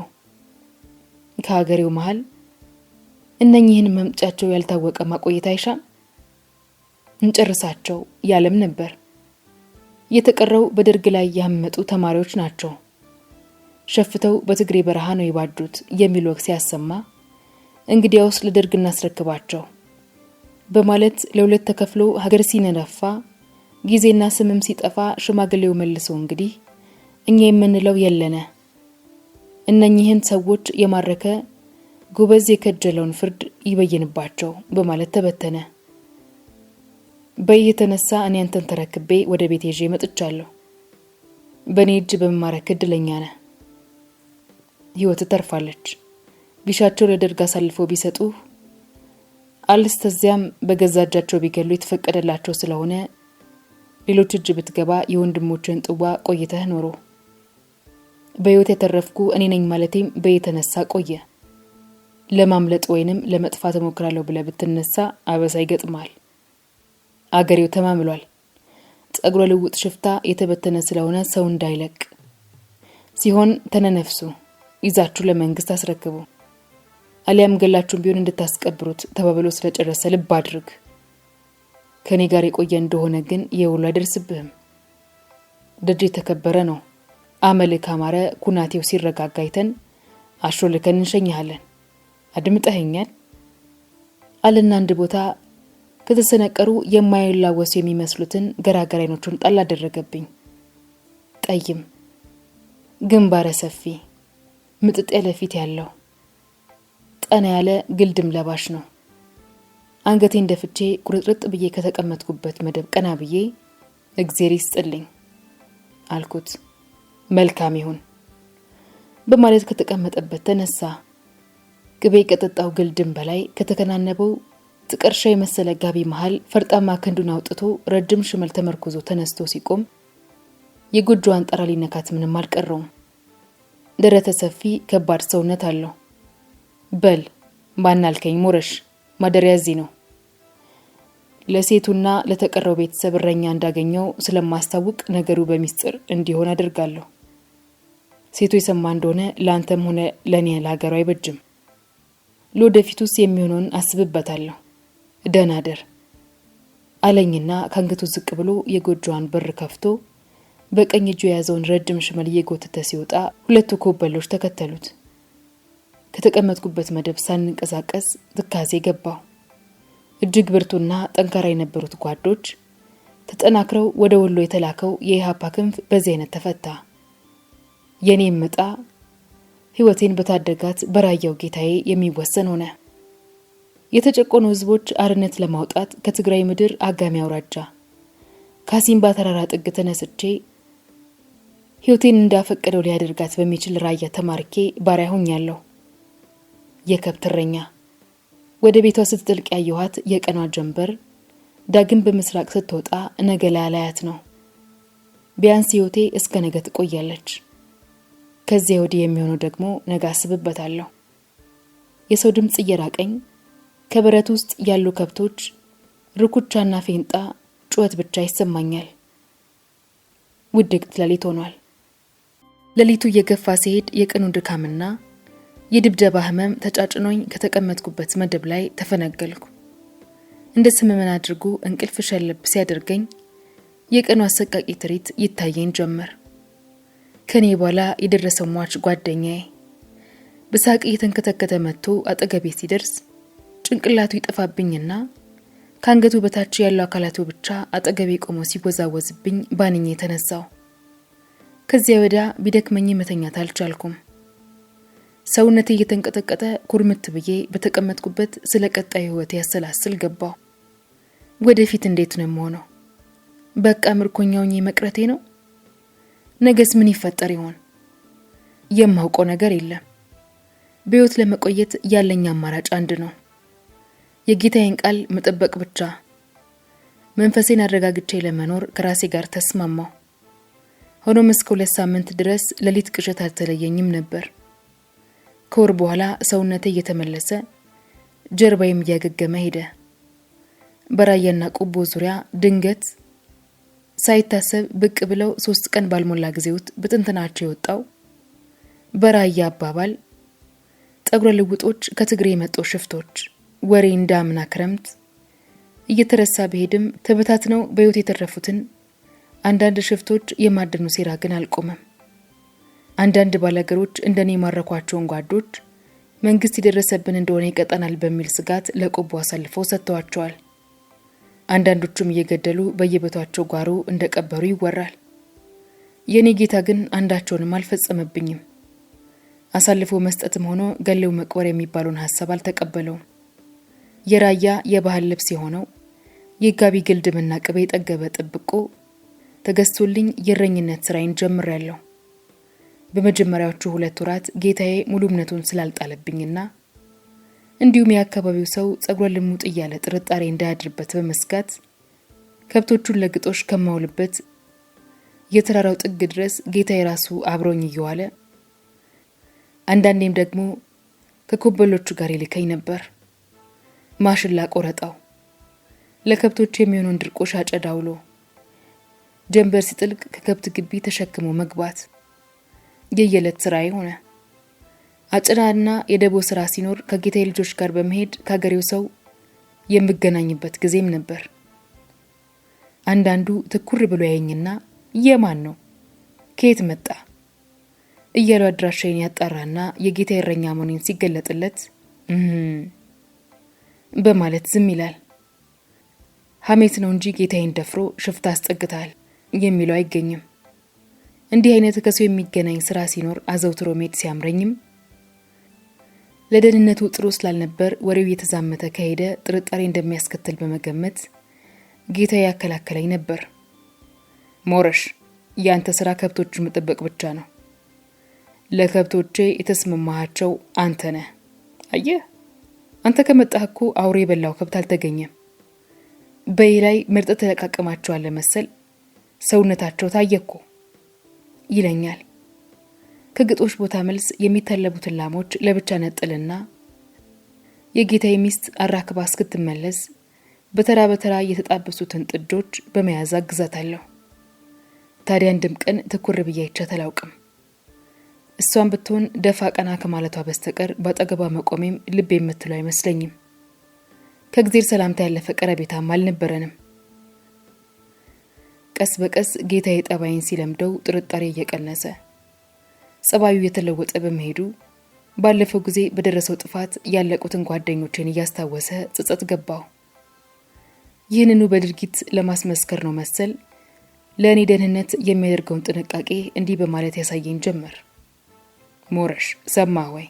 ከሀገሬው መሃል እነኚህን መምጫቸው ያልታወቀ ማቆየት አይሻም? እንጨርሳቸው ያለም ነበር። የተቀረው በደርግ ላይ ያመጡ ተማሪዎች ናቸው። ሸፍተው በትግሬ በረሃ ነው ይባዱት የሚል ወግ ሲያሰማ እንግዲያውስ ለደርግ እናስረክባቸው በማለት ለሁለት ተከፍሎ ሀገር ሲነነፋ ጊዜና ስምም ሲጠፋ ሽማግሌው መልሶ እንግዲህ እኛ የምንለው የለነ እነኚህን ሰዎች የማረከ ጎበዝ የከጀለውን ፍርድ ይበየንባቸው በማለት ተበተነ። በየተነሳ እኔ አንተን ተረክቤ ወደ ቤት ይዤ መጥቻለሁ። በኔ እጅ በመማረክ እድለኛ ነህ። ሕይወት ተርፋለች። ቢሻቸው ለደርግ አሳልፈው ቢሰጡ አልስተዚያም በገዛ እጃቸው ቢገሉ የተፈቀደላቸው ስለሆነ ሌሎች እጅ ብትገባ የወንድሞችን ጥዋ ቆይተህ ኖሮ በሕይወት የተረፍኩ እኔ ነኝ ማለቴም በየተነሳ ቆየ። ለማምለጥ ወይንም ለመጥፋት ሞክራለሁ ብለህ ብትነሳ አበሳ ይገጥማል። አገሬው ተማምሏል። ጸጉረ ልውጥ ሽፍታ የተበተነ ስለሆነ ሰው እንዳይለቅ ሲሆን ተነነፍሱ ይዛችሁ ለመንግስት አስረክቡ፣ አሊያም ገላችሁን ቢሆን እንድታስቀብሩት ተባብሎ ስለጨረሰ ልብ አድርግ። ከኔ ጋር የቆየ እንደሆነ ግን የውሉ አይደርስብህም። ደጅ የተከበረ ነው። አመልክ አማረ ኩናቴው ሲረጋጋ አይተን አሾልከን እንሸኝሃለን። አድምጠኸኛል አለና አንድ ቦታ ከተሰነቀሩ የማይላወሱ የሚመስሉትን ገራገር አይኖቹን ጣል አደረገብኝ። ጠይም ግንባረ ሰፊ ምጥጥ ያለ ፊት ያለው ጠና ያለ ግልድም ለባሽ ነው። አንገቴን ደፍቼ ቁርጥርጥ ብዬ ከተቀመጥኩበት መደብ ቀና ብዬ እግዜር ይስጥልኝ አልኩት። መልካም ይሁን በማለት ከተቀመጠበት ተነሳ። ግቤ ከጠጣው ግልድም በላይ ከተከናነበው ጥቅርሻ የመሰለ ጋቢ መሃል ፈርጣማ ክንዱን አውጥቶ ረጅም ሽመል ተመርኩዞ ተነስቶ ሲቆም የጎጆዋን ጣራ ሊነካት ምንም አልቀረውም። ደረተ ሰፊ ከባድ ሰውነት አለው። በል ባናልከኝ ሞረሽ ማደሪያ እዚህ ነው። ለሴቱና ለተቀረው ቤተሰብ እረኛ እንዳገኘው ስለማስታውቅ ነገሩ በሚስጥር እንዲሆን አደርጋለሁ። ሴቱ የሰማ እንደሆነ ለአንተም ሆነ ለኔ ለሀገሩ አይበጅም። ለወደፊቱስ የሚሆነውን አስብበታለሁ። ደህና ደር አለኝና ከአንገቱ ዝቅ ብሎ የጎጆዋን በር ከፍቶ በቀኝ እጁ የያዘውን ረጅም ሽመል እየጎተተ ሲወጣ ሁለቱ ኮበሎች ተከተሉት። ከተቀመጥኩበት መደብ ሳንንቀሳቀስ ትካዜ ገባው። እጅግ ብርቱና ጠንካራ የነበሩት ጓዶች ተጠናክረው ወደ ወሎ የተላከው የኢሃፓ ክንፍ በዚህ አይነት ተፈታ። የኔም መጣ ሕይወቴን በታደጋት በራያው ጌታዬ የሚወሰን ሆነ። የተጨቆኑ ህዝቦች አርነት ለማውጣት ከትግራይ ምድር አጋሚ አውራጃ ካሲምባ ተራራ ጥግ ተነስቼ ሕይወቴን እንዳፈቀደው ሊያደርጋት በሚችል ራያ ተማርኬ ባሪያ ሆኛለሁ። የከብት እረኛ። ወደ ቤቷ ስትጥልቅ ያየኋት የቀኗ ጀንበር ዳግም በምስራቅ ስትወጣ ነገ ላያት ነው። ቢያንስ ሕይወቴ እስከ ነገ ትቆያለች። ከዚያ ወዲህ የሚሆነው ደግሞ ነገ አስብበታለሁ። የሰው ድምጽ እየራቀኝ ከበረት ውስጥ ያሉ ከብቶች ርኩቻና ፌንጣ ጩኸት ብቻ ይሰማኛል። ውድቅት ሌሊት ሆኗል። ሌሊቱ እየገፋ ሲሄድ የቀኑ ድካምና የድብደባ ህመም ተጫጭኖኝ ከተቀመጥኩበት መደብ ላይ ተፈነገልኩ። እንደ ስምምን አድርጎ እንቅልፍ ሸለብ ሲያደርገኝ የቀኑ አሰቃቂ ትርኢት ይታየኝ ጀመር። ከኔ በኋላ የደረሰው ሟች ጓደኛዬ በሳቅ እየተንከተከተ መጥቶ አጠገቤ ሲደርስ ጭንቅላቱ ይጠፋብኝና ከአንገቱ በታች ያለው አካላቱ ብቻ አጠገቤ ቆሞ ሲወዛወዝብኝ ባንኜ የተነሳው። ከዚያ ወዲያ ቢደክመኝ መተኛት አልቻልኩም። ሰውነቴ እየተንቀጠቀጠ ኩርምት ብዬ በተቀመጥኩበት ስለ ቀጣዩ ህይወት ያሰላስል ገባው። ወደፊት እንዴት ነው የምሆነው? በቃ ምርኮኛውኝ መቅረቴ ነው? ነገስ ምን ይፈጠር ይሆን? የማውቀው ነገር የለም። በህይወት ለመቆየት ያለኝ አማራጭ አንድ ነው፣ የጌታዬን ቃል መጠበቅ ብቻ። መንፈሴን አረጋግቼ ለመኖር ከራሴ ጋር ተስማማው። ሆኖም እስከ 2 ሳምንት ድረስ ሌሊት ቅዠት አልተለየኝም ነበር። ከወር በኋላ ሰውነቴ እየተመለሰ ጀርባዬም እያገገመ ሄደ። በራያና ቆቦ ዙሪያ ድንገት ሳይታሰብ ብቅ ብለው 3 ቀን ባልሞላ ጊዜ ውስጥ በጥንትናቸው የወጣው በራያ አባባል ጠጉረ ልውጦች ከትግሬ የመጡ ሽፍቶች ወሬ እንዳምና ክረምት እየተረሳ በሄድም ተበታትነው በህይወት የተረፉትን አንዳንድ ሽፍቶች የማደኑ ሴራ ግን አልቆመም። አንዳንድ ባላገሮች እንደኔ ማረኳቸውን ጓዶች መንግስት የደረሰብን እንደሆነ ይቀጣናል በሚል ስጋት ለቆቦ አሳልፈው ሰጥተዋቸዋል። አንዳንዶቹም እየገደሉ በየቤታቸው ጓሮ እንደቀበሩ ይወራል። የኔ ጌታ ግን አንዳቸውንም አልፈጸመብኝም። አሳልፎ መስጠትም ሆኖ ገለው መቅበር የሚባለውን ሐሳብ አልተቀበለውም። የራያ የባህል ልብስ የሆነው የጋቢ ግልድምና ቅቤ የጠገበ ጥብቆ ተገዝቶልኝ የእረኝነት ስራዬን ጀምሬያለሁ። በመጀመሪያዎቹ 2 ወራት ጌታዬ ሙሉ እምነቱን ስላልጣለብኝና እንዲሁም የአካባቢው ሰው ጸጉረ ልሙጥ እያለ ጥርጣሬ እንዳያድርበት በመስጋት ከብቶቹን ለግጦሽ ከማውልበት የተራራው ጥግ ድረስ ጌታዬ ራሱ አብሮኝ እየዋለ አንዳንዴም ደግሞ ከኮበሎቹ ጋር ይልከኝ ነበር። ማሽላ ቆረጣው፣ ለከብቶች የሚሆነውን ድርቆሽ አጨዳውሎ ጀንበር ሲጥልቅ ከከብት ግቢ ተሸክሞ መግባት የየለት ስራዬ ሆነ። አጭናና የደቦ ስራ ሲኖር ከጌታዬ ልጆች ጋር በመሄድ ከሀገሬው ሰው የምገናኝበት ጊዜም ነበር። አንዳንዱ ትኩር ብሎ ያየኝና የማን ነው ከየት መጣ እያሉ አድራሻዬን ያጣራና የጌታዬ እረኛ መሆኔን ሲገለጥለት በማለት ዝም ይላል። ሐሜት ነው እንጂ ጌታዬን ደፍሮ ሽፍታ አስጠግታል የሚለው አይገኝም። እንዲህ አይነት ከሰው የሚገናኝ ስራ ሲኖር አዘውትሮ መሄድ ሲያምረኝም ለደህንነቱ ጥሩ ስላልነበር ወሬው እየተዛመተ ከሄደ ጥርጣሬ እንደሚያስከትል በመገመት ጌታዬ ያከላከለኝ ነበር። ሞረሽ፣ ያንተ ስራ ከብቶችን መጠበቅ ብቻ ነው። ለከብቶቼ የተስማማሃቸው አንተ ነህ። አየህ፣ አንተ ከመጣህ እኮ አውሬ የበላው ከብት አልተገኘም። በይ ላይ ምርጥ ተለቃቀማቸዋል መሰል ሰውነታቸው ታየኮ ይለኛል። ከግጦሽ ቦታ መልስ የሚታለቡትን ላሞች ለብቻ ነጥልና የጌታዬ ሚስት አራክባ እስክትመለስ በተራ በተራ የተጣበሱትን ጥጆች በመያዝ አግዛታለሁ። ታዲያ አንድም ቀን ትኩር ብዬ አይቻት አላውቅም። እሷን ብትሆን ደፋ ቀና ከማለቷ በስተቀር በአጠገቧ መቆሜም ልብ የምትለው አይመስለኝም። ከእግዚአብሔር ሰላምታ ያለፈ ቀረቤታም አልነበረንም። ቀስ በቀስ ጌታዬ ጠባይን ሲለምደው ጥርጣሬ እየቀነሰ ጸባዩ የተለወጠ በመሄዱ ባለፈው ጊዜ በደረሰው ጥፋት ያለቁትን ጓደኞችን እያስታወሰ ጸጸት ገባው። ይህንኑ በድርጊት ለማስመስከር ነው መሰል ለእኔ ደህንነት የሚያደርገውን ጥንቃቄ እንዲህ በማለት ያሳየኝ ጀመር። ሞረሽ፣ ሰማህ ወይ?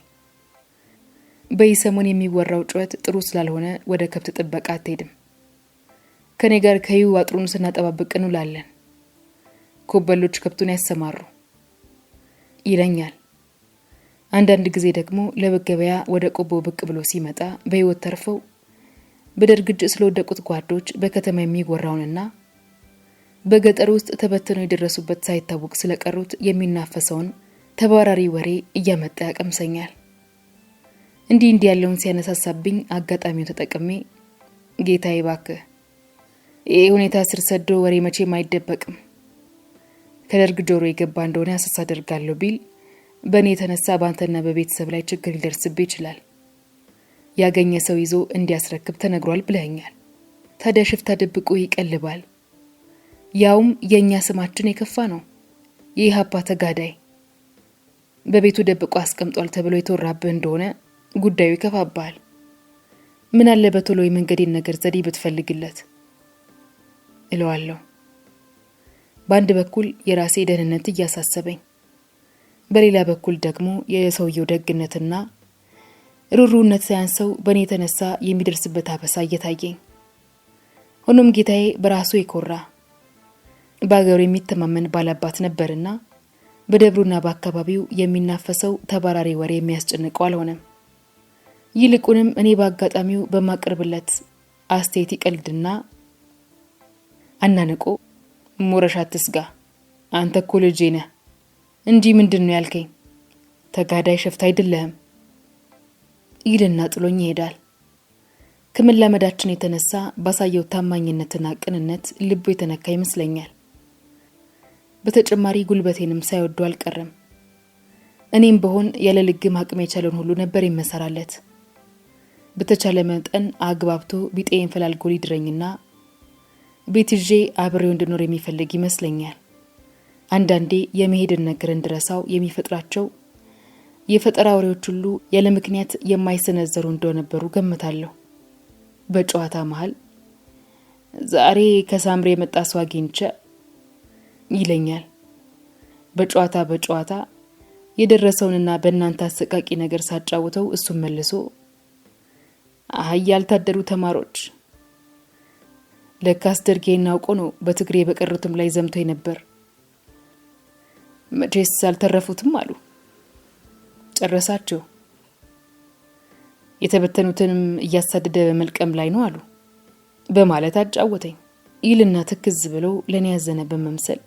በይሰሞን የሚወራው ጩኸት ጥሩ ስላልሆነ ወደ ከብት ጥበቃ አትሄድም። ከኔ ጋር ከዩ አጥሩን ስናጠባብቅ እንውላለን። ኮበሎች ከብቱን ያሰማሩ፣ ይለኛል። አንዳንድ ጊዜ ደግሞ ለበገበያ ወደ ቆቦ ብቅ ብሎ ሲመጣ በህይወት ተርፈው በደርግ እጅ ስለወደቁት ጓዶች በከተማ የሚወራውንና በገጠር ውስጥ ተበትነው የደረሱበት ሳይታወቅ ስለቀሩት የሚናፈሰውን ተባራሪ ወሬ እያመጣ ያቀምሰኛል። እንዲህ ያለውን ሲያነሳሳብኝ አጋጣሚውን ተጠቅሜ ጌታዬ እባክህ ይሄ ሁኔታ ስር ሰዶ ወሬ መቼም አይደበቅም፣ ከደርግ ጆሮ የገባ እንደሆነ አሰሳ አደርጋለሁ ቢል በእኔ የተነሳ በአንተና በቤተሰብ ላይ ችግር ሊደርስብህ ይችላል። ያገኘ ሰው ይዞ እንዲያስረክብ ተነግሯል ብለኸኛል። ታዲያ ሽፍታ ደብቆ ይቀልባል፣ ያውም የእኛ ስማችን የከፋ ነው። የኢህአፓ ተጋዳይ በቤቱ ደብቆ አስቀምጧል ተብሎ የተወራብህ እንደሆነ ጉዳዩ ይከፋብሃል። ምን አለ በቶሎ የመንገዴን ነገር ዘዴ ብትፈልግለት እለዋለሁ። በአንድ በኩል የራሴ ደህንነት እያሳሰበኝ፣ በሌላ በኩል ደግሞ የሰውየው ደግነትና ሩሩነት ሳያንሰው በእኔ የተነሳ የሚደርስበት አበሳ እየታየኝ፣ ሆኖም ጌታዬ በራሱ የኮራ በአገሩ የሚተማመን ባላባት ነበርና በደብሩና በአካባቢው የሚናፈሰው ተባራሪ ወሬ የሚያስጨንቀው አልሆነም። ይልቁንም እኔ በአጋጣሚው በማቀርብለት አስተያየት ይቀልድና አናንቆ ሞረሽ አትስጋ፣ አንተ እኮ ልጄ ነህ እንጂ ምንድን ነው ያልከኝ? ተጋዳይ ሽፍታ አይደለህም ይልና ጥሎኝ ይሄዳል። ከመላመዳችን የተነሳ ባሳየው ታማኝነትና ቅንነት ልቡ የተነካ ይመስለኛል። በተጨማሪ ጉልበቴንም ሳይወዱ አልቀረም። እኔም በሆን ያለ ልግም አቅም የቻለውን ሁሉ ነበር ይመሰራለት። በተቻለ መጠን አግባብቶ ቢጤን ፈላልጎ ሊድረኝና ቤት ይዤ አብሬው እንድኖር የሚፈልግ ይመስለኛል። አንዳንዴ የመሄድን ነገር እንድረሳው የሚፈጥራቸው የፈጠራ ወሬዎች ሁሉ ያለ ምክንያት የማይሰነዘሩ እንደነበሩ ገምታለሁ። በጨዋታ መሃል ዛሬ ከሳምሬ የመጣ ሰው አግኝቼ ይለኛል። በጨዋታ የደረሰውንና በእናንተ አሰቃቂ ነገር ሳጫውተው እሱም መልሶ ያልታደሩ ተማሮች ለካስ ደርጌና አውቆ ነው በትግሬ በቀሩትም ላይ ዘምቶ ነበር፣ መቼስ አልተረፉትም አሉ፣ ጨረሳቸው፣ የተበተኑትንም እያሳደደ በመልቀም ላይ ነው አሉ በማለት አጫወተኝ ይልና ትክዝ ብሎ ለኔ ያዘነ በመምሰል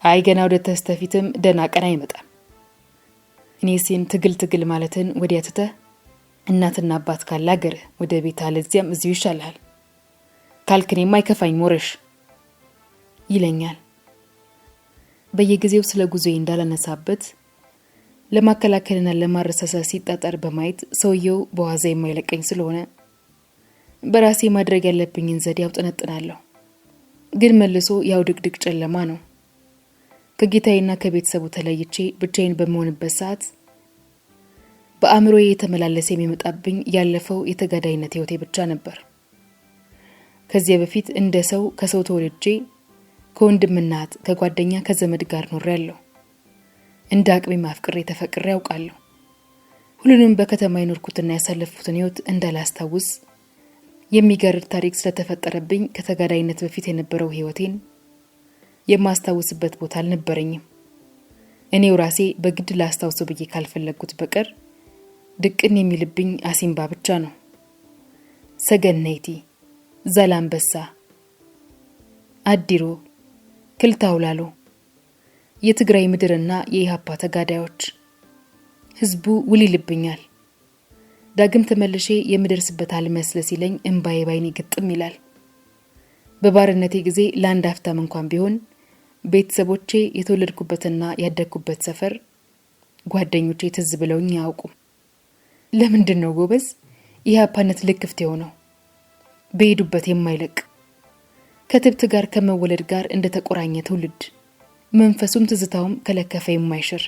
አይ ገና ወደ ተስተፊትም ደና ቀና አይመጣም፣ እኔሲም ትግል ማለትን ወዲያ ትተህ እናትና አባት ካላገር ወደ ቤት አለዚያም እዚሁ ይሻላል ካልክኔም አይከፋኝ ሞረሽ ይለኛል። በየጊዜው ስለ ጉዞዬ እንዳላነሳበት ለማከላከልና ለማረሳሳት ሲጣጣር በማየት ሰውየው በዋዛ የማይለቀኝ ስለሆነ በራሴ ማድረግ ያለብኝን ዘዴ አውጠነጥናለሁ። ግን መልሶ ያው ድቅድቅ ጨለማ ነው። ከጌታዬና ከቤተሰቡ ተለይቼ ብቻዬን በመሆንበት ሰዓት በአእምሮዬ የተመላለሰ የሚመጣብኝ ያለፈው የተጋዳይነት ህይወቴ ብቻ ነበር። ከዚያ በፊት እንደ ሰው ከሰው ተወልጄ ከወንድምናት ከጓደኛ ከዘመድ ጋር ኖሬያለሁ። እንደ አቅሜ ማፍቅሬ ተፈቅሬ ያውቃለሁ። ሁሉንም በከተማ የኖርኩትና ያሳለፍኩትን ህይወት እንዳላስታውስ የሚገርድ ታሪክ ስለተፈጠረብኝ ከተጋዳይነት በፊት የነበረው ህይወቴን የማስታውስበት ቦታ አልነበረኝም። እኔው ራሴ በግድ ላስታውሰው ብዬ ካልፈለግኩት በቀር ድቅን የሚልብኝ አሲምባ ብቻ ነው። ሰገነይቲ፣ ዛላምበሳ፣ አዲሮ፣ ክልታውላሎ፣ የትግራይ ምድርና የኢሃፓ ተጋዳዮች ህዝቡ ውል ይልብኛል። ዳግም ተመልሼ የምደርስበት አልመስለ ሲለኝ እንባዬ ባይኔ ግጥም ይላል። በባርነቴ ጊዜ ለአንድ አፍታም እንኳን ቢሆን ቤተሰቦቼ የተወለድኩበትና ያደግኩበት ሰፈር ጓደኞቼ ትዝ ብለውኝ አያውቁም። ለምንድን ነው ጎበዝ ኢሃፓነት ልክፍት የሆነው? በሄዱበት የማይለቅ ከትብት ጋር ከመወለድ ጋር እንደተቆራኘ ትውልድ መንፈሱም ትዝታውም ከለከፈ የማይሽር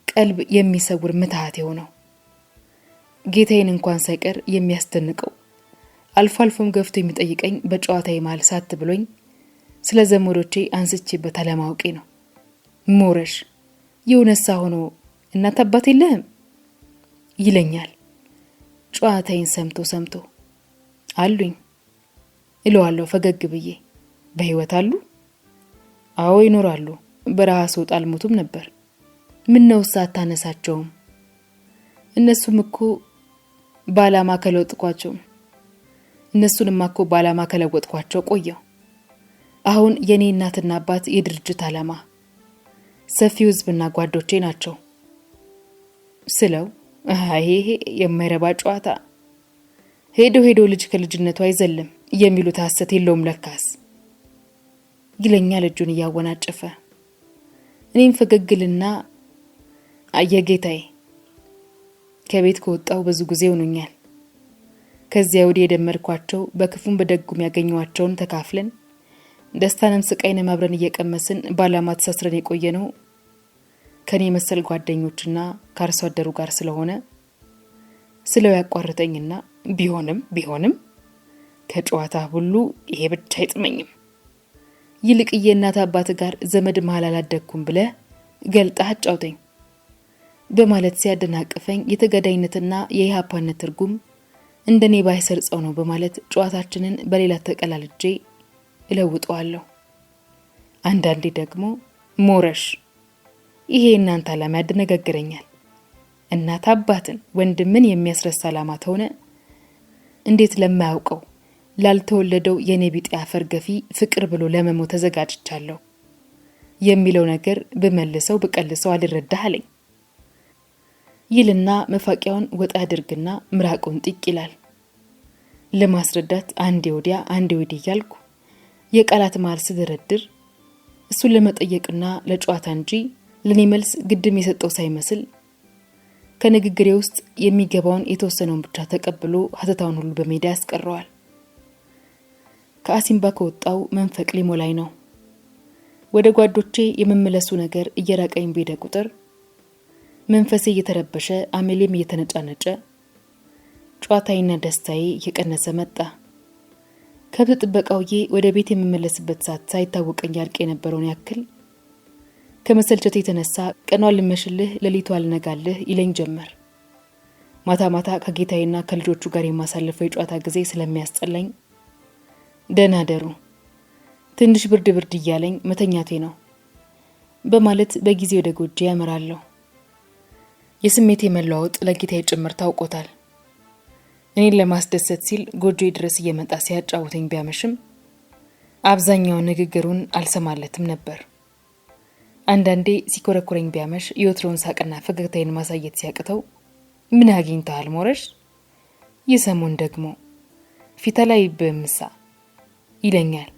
ቀልብ የሚሰውር ምትሃት የሆነው ጌታዬን እንኳን ሳይቀር የሚያስደንቀው አልፎ አልፎም ገፍቶ የሚጠይቀኝ በጨዋታዬ መሃል ሳት ብሎኝ ስለ ዘመዶቼ አንስቼበት አለማወቄ ነው። ሞረሽ የሆነሳ ሆኖ እናት አባት የለህም ይለኛል። ጨዋታዬን ሰምቶ አሉኝ እለዋለሁ ፈገግ ብዬ። በህይወት አሉ? አዎ ይኖራሉ። በረሃ ሰው ጣልሞቱም ነበር ምን ነው ሳታነሳቸው? እነሱም እኮ ባላማ ከለወጥኳቸው እነሱንም እኮ ባላማ ከለወጥኳቸው ቆየው። አሁን የኔ እናትና አባት የድርጅት አላማ ሰፊው ህዝብና ጓዶቼ ናቸው ስለው ይሄ የማይረባ ጨዋታ ሄዶ ልጅ ከልጅነቱ አይዘልም የሚሉት ሐሰት የለውም ለካስ ይለኛል እጁን እያወናጨፈ። እኔም ፈገግልና አየጌታዬ ከቤት ከወጣው ብዙ ጊዜ ሆኖኛል። ከዚያ ወዲህ የደመርኳቸው በክፉም በደጉም ያገኘዋቸውን ተካፍለን ደስታንም ስቃይንም አብረን እየቀመስን ባላማ ተሳስረን የቆየነው ከኔ መሰል ጓደኞችና ከአርሶ አደሩ ጋር ስለሆነ ስለው ያቋርጠኝና ቢሆንም ከጨዋታ ሁሉ ይሄ ብቻ አይጥመኝም። ይልቅ የእናት አባት ጋር ዘመድ መሃል አላደኩም ብለ ገልጣህ አጫውተኝ በማለት ሲያደናቅፈኝ የተገዳይነትና የኢሃፓነት ትርጉም እንደኔ ባይሰርጸው ነው በማለት ጨዋታችንን በሌላ ተቀላልጄ እለውጠዋለሁ። አንዳንዴ ደግሞ ሞረሽ ይሄ እናንተ አላማ ያደነጋግረኛል። እናት አባትን ወንድምን የሚያስረሳ አላማ ተሆነ እንዴት ለማያውቀው ላልተወለደው የኔ ቢጤ አፈር ገፊ ፍቅር ብሎ ለመሞት ተዘጋጅቻለሁ የሚለው ነገር በመልሰው በቀልሰው አልረዳህ አለኝ ይልና መፋቂያውን ወጣ አድርግና ምራቁን ጥቅ ይላል። ለማስረዳት አንዴ ወዲያ አንዴ ወዲህ ያልኩ የቃላት ማር ስደረድር እሱን ለመጠየቅና ለጨዋታ እንጂ ለኔ መልስ ግድም የሰጠው ሳይመስል ከንግግሬ ውስጥ የሚገባውን የተወሰነውን ብቻ ተቀብሎ ሀተታውን ሁሉ በሜዳ ያስቀረዋል። ከአሲምባ ከወጣው መንፈቅ ሊሞላይ ነው። ወደ ጓዶቼ የመመለሱ ነገር እየራቀኝ በሄደ ቁጥር መንፈሴ እየተረበሸ አሜሌም እየተነጫነጨ ጨዋታዬና ደስታዬ እየቀነሰ መጣ። ከብት ጥበቃውዬ ወደ ቤት የመመለስበት ሰዓት ሳይታወቀኝ ያልቅ የነበረውን ያክል ከመሰልቸት የተነሳ ቀኗ ልመሽልህ ሌሊቱ አልነጋልህ ይለኝ ጀመር። ማታ ማታ ከጌታዬና ከልጆቹ ጋር የማሳልፈው የጨዋታ ጊዜ ስለሚያስጠላኝ ደህና ደሩ ትንሽ ብርድ እያለኝ መተኛቴ ነው በማለት በጊዜ ወደ ጎጆ ያመራለሁ። የስሜቴ መለዋወጥ ለጌታዬ ጭምር ታውቆታል። እኔን ለማስደሰት ሲል ጎጆዬ ድረስ እየመጣ ሲያጫውተኝ ቢያመሽም አብዛኛው ንግግሩን አልሰማለትም ነበር። አንዳንዴ ሲኮረኩረኝ ቢያመሽ የወትሮውን ሳቅና ፈገግታዬን ማሳየት ሲያቅተው ምን አግኝተሃል ሞረሽ? የሰሞን ደግሞ ፊታ ላይ በምሳ ይለኛል።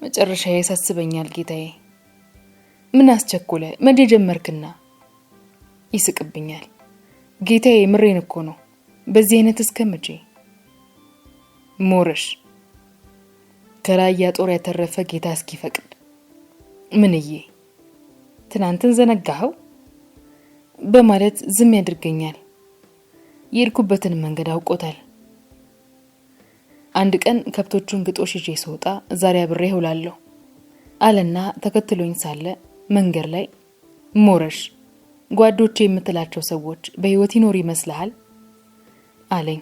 መጨረሻ ያሳስበኛል ጌታዬ። ምን አስቸኮለ? መቼ ጀመርክና? ይስቅብኛል። ጌታዬ ምሬን እኮ ነው። በዚህ አይነት እስከመቼ? ሞረሽ ከራያ ጦር ያተረፈ ጌታ እስኪፈቅድ ምንዬ ትናንትን ዘነጋኸው በማለት ዝም ያድርገኛል። የሄድኩበትን መንገድ አውቆታል። አንድ ቀን ከብቶቹን ግጦሽ ይዤ ስወጣ ዛሬ አብሬ እውላለሁ አለና ተከትሎኝ ሳለ መንገድ ላይ ሞረሽ ጓዶቼ የምትላቸው ሰዎች በህይወት ይኖር ይመስልሃል አለኝ።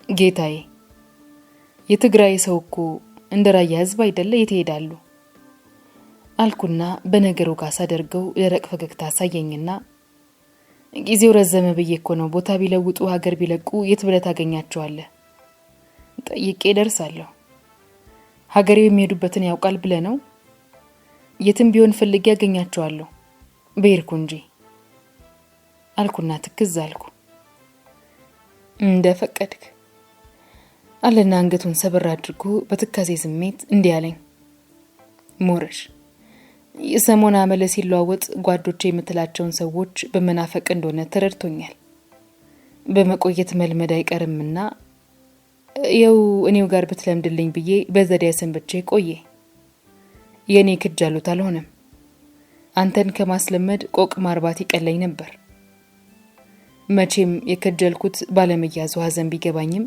ጌታዬ የትግራይ ሰው እኮ እንደራያ ህዝብ አይደለ የት ይሄዳሉ አልኩና በነገሩ ጋር ሳደርገው ደረቅ ፈገግታ ሳየኝና ጊዜው ረዘመ ብዬ እኮ ነው ቦታ ቢለውጡ ሀገር ቢለቁ የት ብለህ ታገኛቸዋለህ? ጠይቄ ደርሳለሁ። ሀገሬው የሚሄዱበትን ያውቃል ብለህ ነው? የትም ቢሆን ፈልጌ ያገኛቸዋለሁ በይርኩ እንጂ አልኩና ትክዝ አልኩ። እንደፈቀድክ አለና አንገቱን ሰብር አድርጎ በትካዜ ስሜት እንዲህ አለኝ። ሞረሽ የሰሞን አመለ ሲለዋወጥ ጓዶቼ የምትላቸውን ሰዎች በመናፈቅ እንደሆነ ተረድቶኛል። በመቆየት መልመድ አይቀርምና የው እኔው ጋር ብትለምድልኝ ብዬ በዘዴ ሰንብቼ ቆየ። የኔ ክጃሉት አልሆነም። አንተን ከማስለመድ ቆቅ ማርባት ይቀለኝ ነበር። መቼም የከጀልኩት ባለመያዙ ሀዘን ቢገባኝም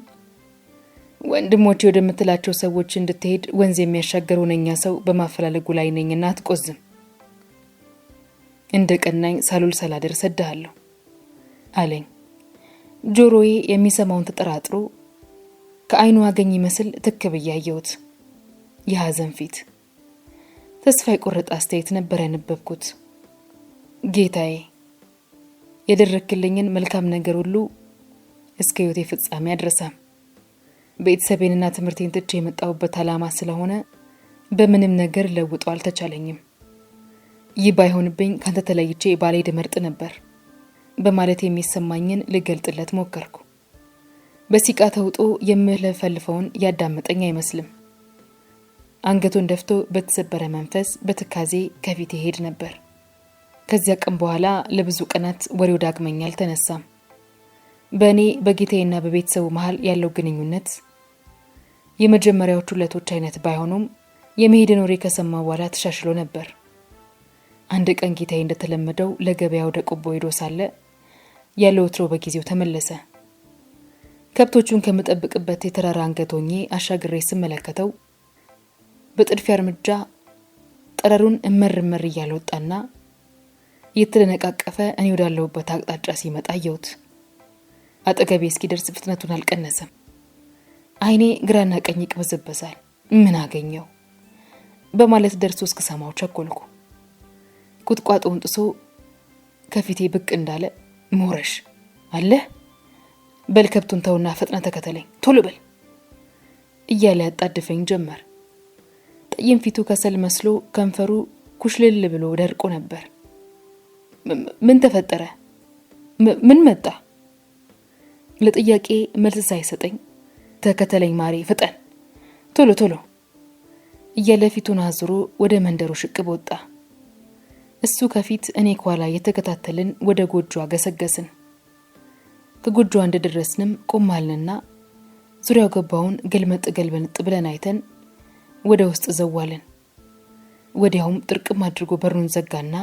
ወንድሞቼ ወደምትላቸው ሰዎች እንድትሄድ ወንዝ የሚያሻገሩ ነኛ ሰው በማፈላለጉ ላይ ነኝና አትቆዝም። እንደ ቀናኝ ሳሉል ሰላደር ሰደሃለሁ አለኝ። ጆሮዬ የሚሰማውን ተጠራጥሮ ከአይኑ አገኝ ይመስል ተከብያ ያየሁት የሀዘን ፊት ተስፋ የቆረጠ አስተያየት ነበር ያነበብኩት። ጌታዬ የደረክልኝን መልካም ነገር ሁሉ እስከ ሕይወቴ ፍጻሜ አድርሰም። ቤተሰቤንና ትምህርቴን ትቼ የመጣሁበት ዓላማ ስለሆነ በምንም ነገር ለውጠው አልተቻለኝም። ይህ ባይሆንብኝ ካንተ ተለይቼ ባልሄድ መርጥ ነበር በማለት የሚሰማኝን ልገልጥለት ሞከርኩ። በሲቃ ተውጦ የምለፈልፈውን ያዳመጠኝ አይመስልም። አንገቱን ደፍቶ በተሰበረ መንፈስ በትካዜ ከፊቴ ሄድ ነበር። ከዚያ ቀን በኋላ ለብዙ ቀናት ወሬው ዳግመኛ አልተነሳም። በእኔ በጌታዬና በቤተሰቡ መሃል ያለው ግንኙነት የመጀመሪያዎቹ ሁለቶች አይነት ባይሆኑም የመሄድን ወሬ ከሰማ በኋላ ተሻሽሎ ነበር። አንድ ቀን ጌታዬ እንደተለመደው ለገበያ ወደ ቆቦ ሄዶ ሳለ ያለው ወትሮ በጊዜው ተመለሰ። ከብቶቹን ከምጠብቅበት የተራራ አንገት ሆኜ አሻግሬ ስመለከተው በጥድፊያ እርምጃ ጠረሩን እመር እያለ ወጣና እየተደነቃቀፈ እኔ ወዳለሁበት አቅጣጫ ሲመጣ አየሁት። አጠገቤ እስኪደርስ ፍጥነቱን አልቀነሰም። አይኔ ግራና ቀኝ ይቅበዘበዛል። ምን አገኘው በማለት ደርሶ እስከሰማው ቸኮልኩ። ቁጥቋጦውን ጥሶ ከፊቴ ብቅ እንዳለ ሞረሽ አለ በል ከብቱን ተውና ፈጥነ ተከተለኝ ቶሎ በል እያለ ያጣድፈኝ ጀመር። ጠይም ፊቱ ከሰል መስሎ ከንፈሩ ኩሽልል ብሎ ደርቆ ነበር። ምን ተፈጠረ? ምን መጣ? ለጥያቄ መልስ ሳይሰጠኝ ተከተለኝ ማሬ ፍጠን ቶሎ እያለ ፊቱን አዙሮ ወደ መንደሩ ሽቅብ ወጣ። እሱ ከፊት እኔ ከኋላ የተከታተልን ወደ ጎጆዋ ገሰገስን። ከጎጆዋ እንደደረስንም ቆማልንና ዙሪያው ገባውን ገልበጥ ብለን አይተን ወደ ውስጥ ዘዋልን። ወዲያውም ጥርቅም አድርጎ በሩን ዘጋና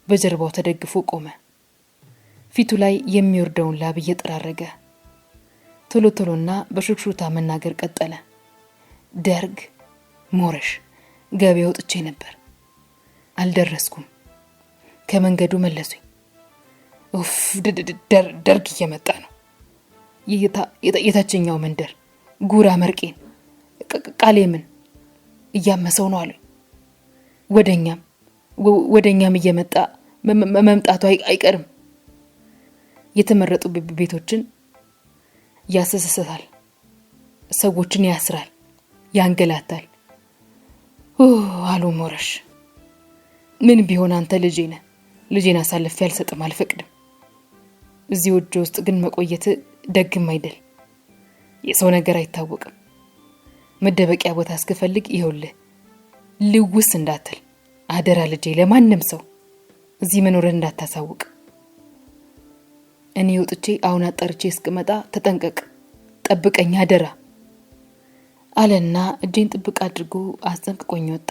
በጀርባው ተደግፎ ቆመ። ፊቱ ላይ የሚወርደውን ላብ እየጠራረገ ቶሎና በሹክሹክታ መናገር ቀጠለ። ደርግ ሞረሽ ገበያ ወጥቼ ነበር፣ አልደረስኩም። ከመንገዱ መለሱኝ። ኡፍ ደርግ እየመጣ ነው። የታችኛው መንደር ጉራ መርቄን ቃሌምን እያመሰው ነው አሉኝ። ወደኛም እየመጣ መምጣቱ አይቀርም። የተመረጡ ቤቶችን ያሰሰሳል፣ ሰዎችን ያስራል፣ ያንገላታል አሉ ሞረሽ። ምን ቢሆን አንተ ልጄን አሳልፌ አልሰጥም፣ አልፈቅድም። እዚህ ወጆ ውስጥ ግን መቆየት ደግም አይደል። የሰው ነገር አይታወቅም። መደበቂያ ቦታ እስክፈልግ ይኸውልህ ልውስ እንዳትል አደራ ልጄ፣ ለማንም ሰው እዚህ መኖርን እንዳታሳውቅ። እኔ ወጥቼ አሁን አጣርቼ እስክመጣ ተጠንቀቅ፣ ጠብቀኝ አደራ አለና እጄን ጥብቅ አድርጎ አስጠንቅቆኝ ወጣ።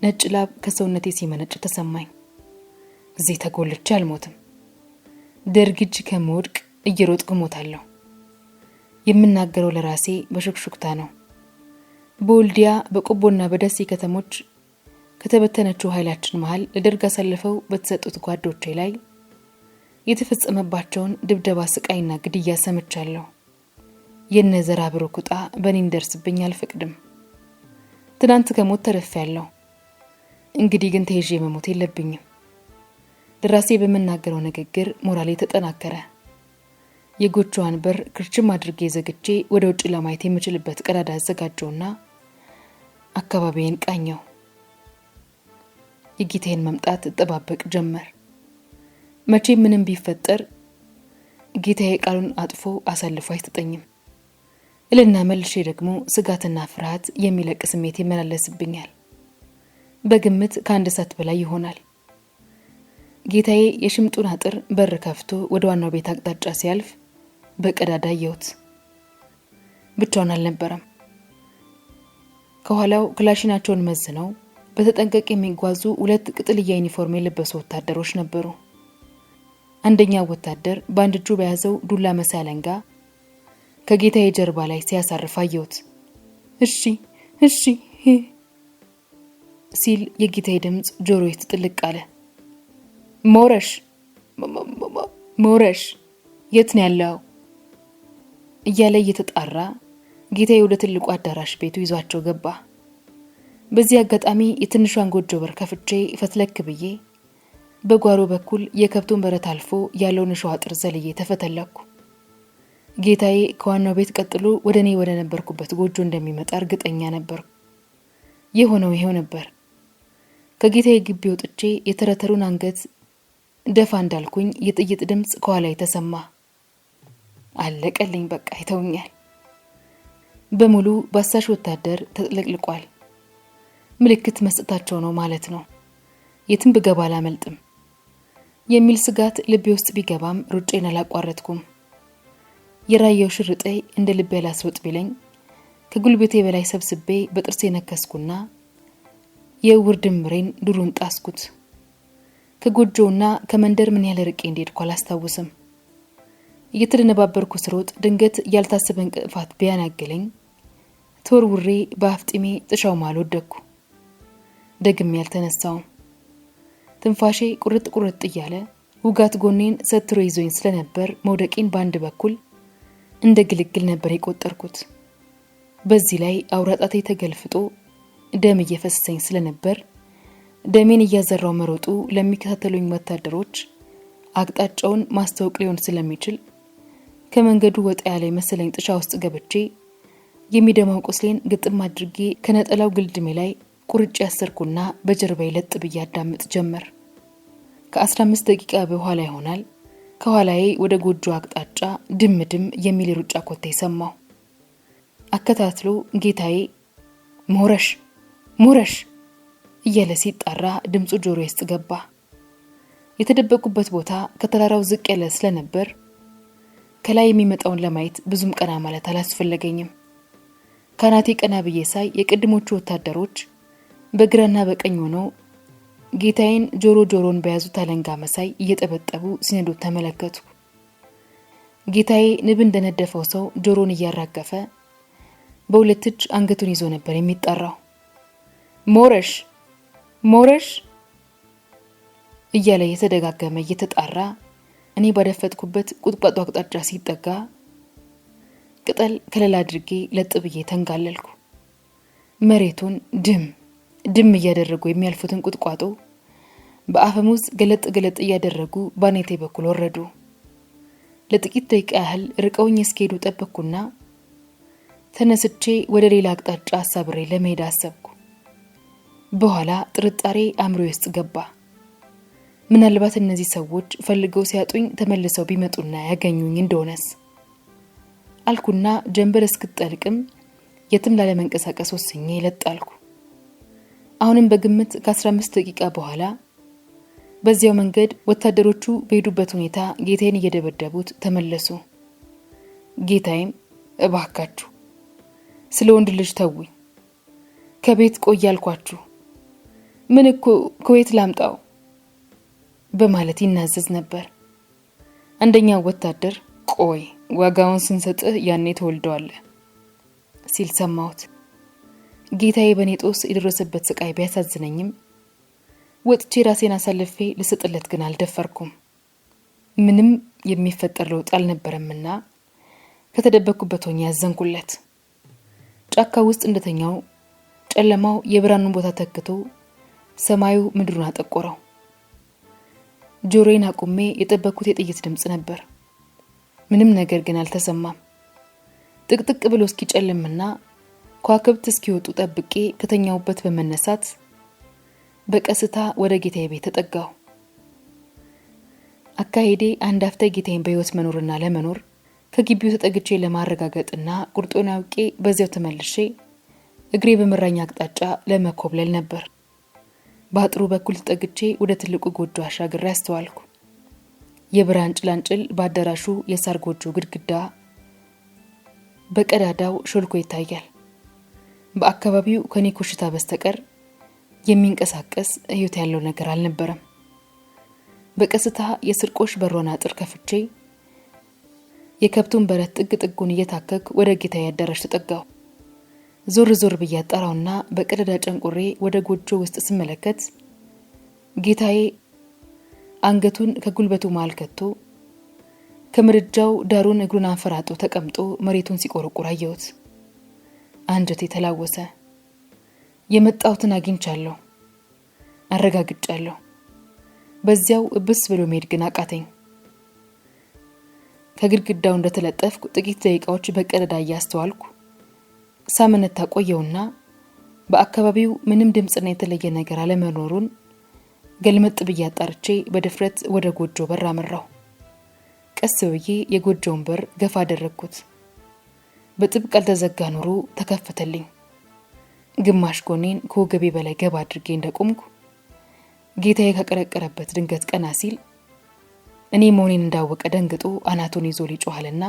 ነጭ ላብ ከሰውነቴ ሲመነጭ ተሰማኝ። እዚህ ተጎልቼ አልሞትም። ደርግ እጅ ከመውድቅ እየሮጥኩ ሞታለሁ። የምናገረው ለራሴ በሹክሹክታ ነው። በወልዲያ በቆቦና በደሴ ከተሞች ከተበተነችው ኃይላችን መሃል ለደርግ አሳልፈው በተሰጡት ጓዶቼ ላይ የተፈጸመባቸውን ድብደባ፣ ስቃይና ግድያ ሰምቻለሁ። የነዘራ ብሩክጣ በኔ እንደርስብኝ አልፈቅድም። ትናንት ከሞት ተረፌያለሁ። እንግዲህ ግን ተይዤ መሞት የለብኝም። ለራሴ በመናገረው ንግግር ሞራሌ ተጠናከረ። የጎጆዋን በር ክርችም አድርጌ ዘግቼ ወደ ውጭ ለማየት የምችልበት ቀዳዳ አዘጋጀውና አካባቢዬን ቃኘው። የጌታዬን መምጣት እጠባበቅ ጀመር። መቼ ምንም ቢፈጠር ጌታዬ ቃሉን አጥፎ አሳልፎ አይሰጠኝም እልና መልሼ ደግሞ ስጋትና ፍርሃት የሚለቅ ስሜት ይመላለስብኛል። በግምት ከአንድ ሰዓት በላይ ይሆናል። ጌታዬ የሽምጡን አጥር በር ከፍቶ ወደ ዋናው ቤት አቅጣጫ ሲያልፍ በቀዳዳ አየሁት። ብቻውን አልነበረም። ከኋላው ክላሽናቸውን መዝነው በተጠንቀቅ የሚጓዙ ሁለት ቅጥልያ ዩኒፎርም የለበሱ ወታደሮች ነበሩ። አንደኛው ወታደር በአንድ እጁ በያዘው ዱላ መሳይ አለንጋ ከጌታዬ ጀርባ ላይ ሲያሳርፍ አየሁት። እሺ ሲል የጌታዬ ድምጽ ጆሮዬ ጥልቅ አለ። ሞረሽ የት ነው ያለው እያለ እየተጣራ ጌታዬ ወደ ትልቁ አዳራሽ ቤቱ ይዟቸው ገባ። በዚህ አጋጣሚ የትንሿን ጎጆ በር ከፍቼ ፈትለክ ብዬ በጓሮ በኩል የከብቱን በረት አልፎ ያለውን እሾህ አጥር ዘልዬ ተፈተለኩ። ጌታዬ ከዋናው ቤት ቀጥሎ ወደ እኔ ወደ ነበርኩበት ጎጆ እንደሚመጣ እርግጠኛ ነበርኩ። የሆነው ይሄው ነበር። ከጌታዬ ግቢ ወጥቼ የተረተሩን አንገት ደፋ እንዳልኩኝ የጥይት ድምጽ ከኋላዬ ተሰማ። አለቀልኝ፣ በቃ ይተውኛል። በሙሉ ባሳሽ ወታደር ተጥለቅልቋል። ምልክት መስጠታቸው ነው ማለት ነው። የትም ብገባ አላመልጥም የሚል ስጋት ልቤ ውስጥ ቢገባም ሩጬን አላቋረጥኩም። የራየው ሽርጤ እንደ ልቤ ያላስወጥ ቢለኝ ከጉልበቴ በላይ ሰብስቤ በጥርሴ ነከስኩና የውር ድምሬን ዱሩን ጣስኩት። ከጎጆውና ከመንደር ምን ያህል ርቄ እንደሄድኩ አላስታውስም። እየተደነባበርኩ ስሮጥ ድንገት ያልታሰበ እንቅፋት ቢያናገለኝ ተወርውሬ በአፍጢሜ ጥሻው ማል ወደቅኩ። ደግሜ ያልተነሳውም። ትንፋሼ ቁርጥ ቁርጥ እያለ ውጋት ጎኔን ሰትሮ ይዞኝ ስለነበር መውደቄን በአንድ በኩል እንደ ግልግል ነበር የቆጠርኩት። በዚህ ላይ አውራጣቴ ተገልፍጦ ደም እየፈሰሰኝ ስለነበር ደሜን እያዘራው መሮጡ ለሚከታተሉኝ ወታደሮች አቅጣጫውን ማስተዋወቅ ሊሆን ስለሚችል ከመንገዱ ወጣ ያለ መሰለኝ ጥሻ ውስጥ ገብቼ የሚደማው ቁስሌን ግጥም አድርጌ ከነጠላው ግልድሜ ላይ ቁርጭ ያሰርኩና በጀርባዬ ለጥ ብዬ አዳምጥ ጀመር። ከ15 ደቂቃ በኋላ ይሆናል ከኋላዬ ወደ ጎጆ አቅጣጫ ድምድም የሚል ሩጫ ኮቴ ሰማሁ። አከታትሎ ጌታዬ ሞረሽ ሞረሽ እያለ ሲጣራ ድምጹ ጆሮዬ ውስጥ ገባ። የተደበቁበት ቦታ ከተራራው ዝቅ ያለ ስለነበር ከላይ የሚመጣውን ለማየት ብዙም ቀና ማለት አላስፈለገኝም። ካናቴ ቀና ብዬ ሳይ የቅድሞቹ ወታደሮች በግራና በቀኝ ሆነው ጌታዬን ጆሮን በያዙት አለንጋ መሳይ እየጠበጠቡ ሲነዱት ተመለከቱ። ጌታዬ ንብ እንደነደፈው ሰው ጆሮን እያራገፈ በሁለት እጅ አንገቱን ይዞ ነበር የሚጣራው። ሞረሽ ሞረሽ እያለ የተደጋገመ እየተጣራ እኔ ባደፈጥኩበት ቁጥቋጦ አቅጣጫ ሲጠጋ ቅጠል ከለላ አድርጌ ለጥ ብዬ ተንጋለልኩ። መሬቱን ድም እያደረጉ የሚያልፉትን ቁጥቋጦ በአፈሙዝ ገለጥ ገለጥ እያደረጉ ባኔቴ በኩል ወረዱ። ለጥቂት ደቂቃ ያህል ርቀውኝ እስኪሄዱ ጠበቅኩና ተነስቼ ወደ ሌላ አቅጣጫ አሳብሬ ለመሄድ አሰብኩ። በኋላ ጥርጣሬ አእምሮዬ ውስጥ ገባ። ምናልባት እነዚህ ሰዎች ፈልገው ሲያጡኝ ተመልሰው ቢመጡና ያገኙኝ እንደሆነስ አልኩና ጀንበር እስክትጠልቅም የትም ላለመንቀሳቀስ ወስኜ ለጣልኩ። አሁንም በግምት ከ15 ደቂቃ በኋላ በዚያው መንገድ ወታደሮቹ በሄዱበት ሁኔታ ጌታዬን እየደበደቡት ተመለሱ። ጌታዬም እባካችሁ ስለ ወንድ ልጅ ተውኝ፣ ከቤት ቆይ ያልኳችሁ፣ ምን እኮ ከቤት ላምጣው በማለት ይናዘዝ ነበር። አንደኛው ወታደር ቆይ ዋጋውን ስንሰጥህ ያኔ ተወልደዋለህ ሲል ሰማሁት። ጌታዬ በኔ ጦስ የደረሰበት ስቃይ ቢያሳዝነኝም ወጥቼ ራሴን አሳልፌ ልሰጥለት ግን አልደፈርኩም። ምንም የሚፈጠር ለውጥ አልነበረምና ከተደበቅኩበት ሆኜ ያዘንኩለት። ጫካ ውስጥ እንደተኛው ጨለማው የብርሃኑን ቦታ ተክቶ ሰማዩ ምድሩን አጠቆረው። ጆሮዬን አቁሜ የጠበቅኩት የጥይት ድምጽ ነበር። ምንም ነገር ግን አልተሰማም። ጥቅጥቅ ብሎ እስኪጨልምና ከዋክብት እስኪወጡ ጠብቄ ከተኛውበት በመነሳት በቀስታ ወደ ጌታዬ ቤት ተጠጋሁ። አካሄዴ አንድ አፍታ ጌታዬን በሕይወት መኖርና ለመኖር ከግቢው ተጠግቼ ለማረጋገጥና ቁርጡን አውቄ በዚያው ተመልሼ እግሬ በመራኛ አቅጣጫ ለመኮብለል ነበር። በአጥሩ በኩል ተጠግቼ ወደ ትልቁ ጎጆ አሻግሬ አስተዋልኩ። የብርሃን ጭላንጭል በአዳራሹ የሳር ጎጆ ግድግዳ በቀዳዳው ሾልኮ ይታያል። በአካባቢው ከኔ ኮሽታ በስተቀር የሚንቀሳቀስ ህይወት ያለው ነገር አልነበረም። በቀስታ የስርቆሽ በሮን አጥር ከፍቼ የከብቱን በረት ጥግ ጥጉን እየታከክ ወደ ጌታዬ አዳራሽ ተጠጋሁ። ዞር ብዬ አጣራውና በቀዳዳ ጨንቁሬ ወደ ጎጆ ውስጥ ስመለከት ጌታዬ አንገቱን ከጉልበቱ መሃል ከቶ ከምድጃው ዳሩን እግሩን አንፈራጦ ተቀምጦ መሬቱን ሲቆረቁር አየሁት። አንጀቴ ተላወሰ። የመጣሁትን አግኝቻለሁ፣ አረጋግጫለሁ። በዚያው ብስ ብሎ መሄድ ግን አቃተኝ። ከግድግዳው እንደተለጠፍኩ ጥቂት ደቂቃዎች በቀረዳ እያስተዋልኩ ሳምንት ታቆየውና በአካባቢው ምንም ድምጽና የተለየ ነገር አለመኖሩን ገልመጥ ብዬ አጣርቼ በድፍረት ወደ ጎጆ በር አመራሁ። ቀስ ብዬ የጎጆውን በር ገፋ አደረግኩት። በጥብቅ ያልተዘጋ ኖሮ ተከፈተልኝ። ግማሽ ጎኔን ከወገቤ በላይ ገባ አድርጌ እንደቆምኩ ጌታዬ ከቀረቀረበት ድንገት ቀና ሲል እኔ መሆኔን እንዳወቀ ደንግጦ አናቱን ይዞ ሊጮሃልና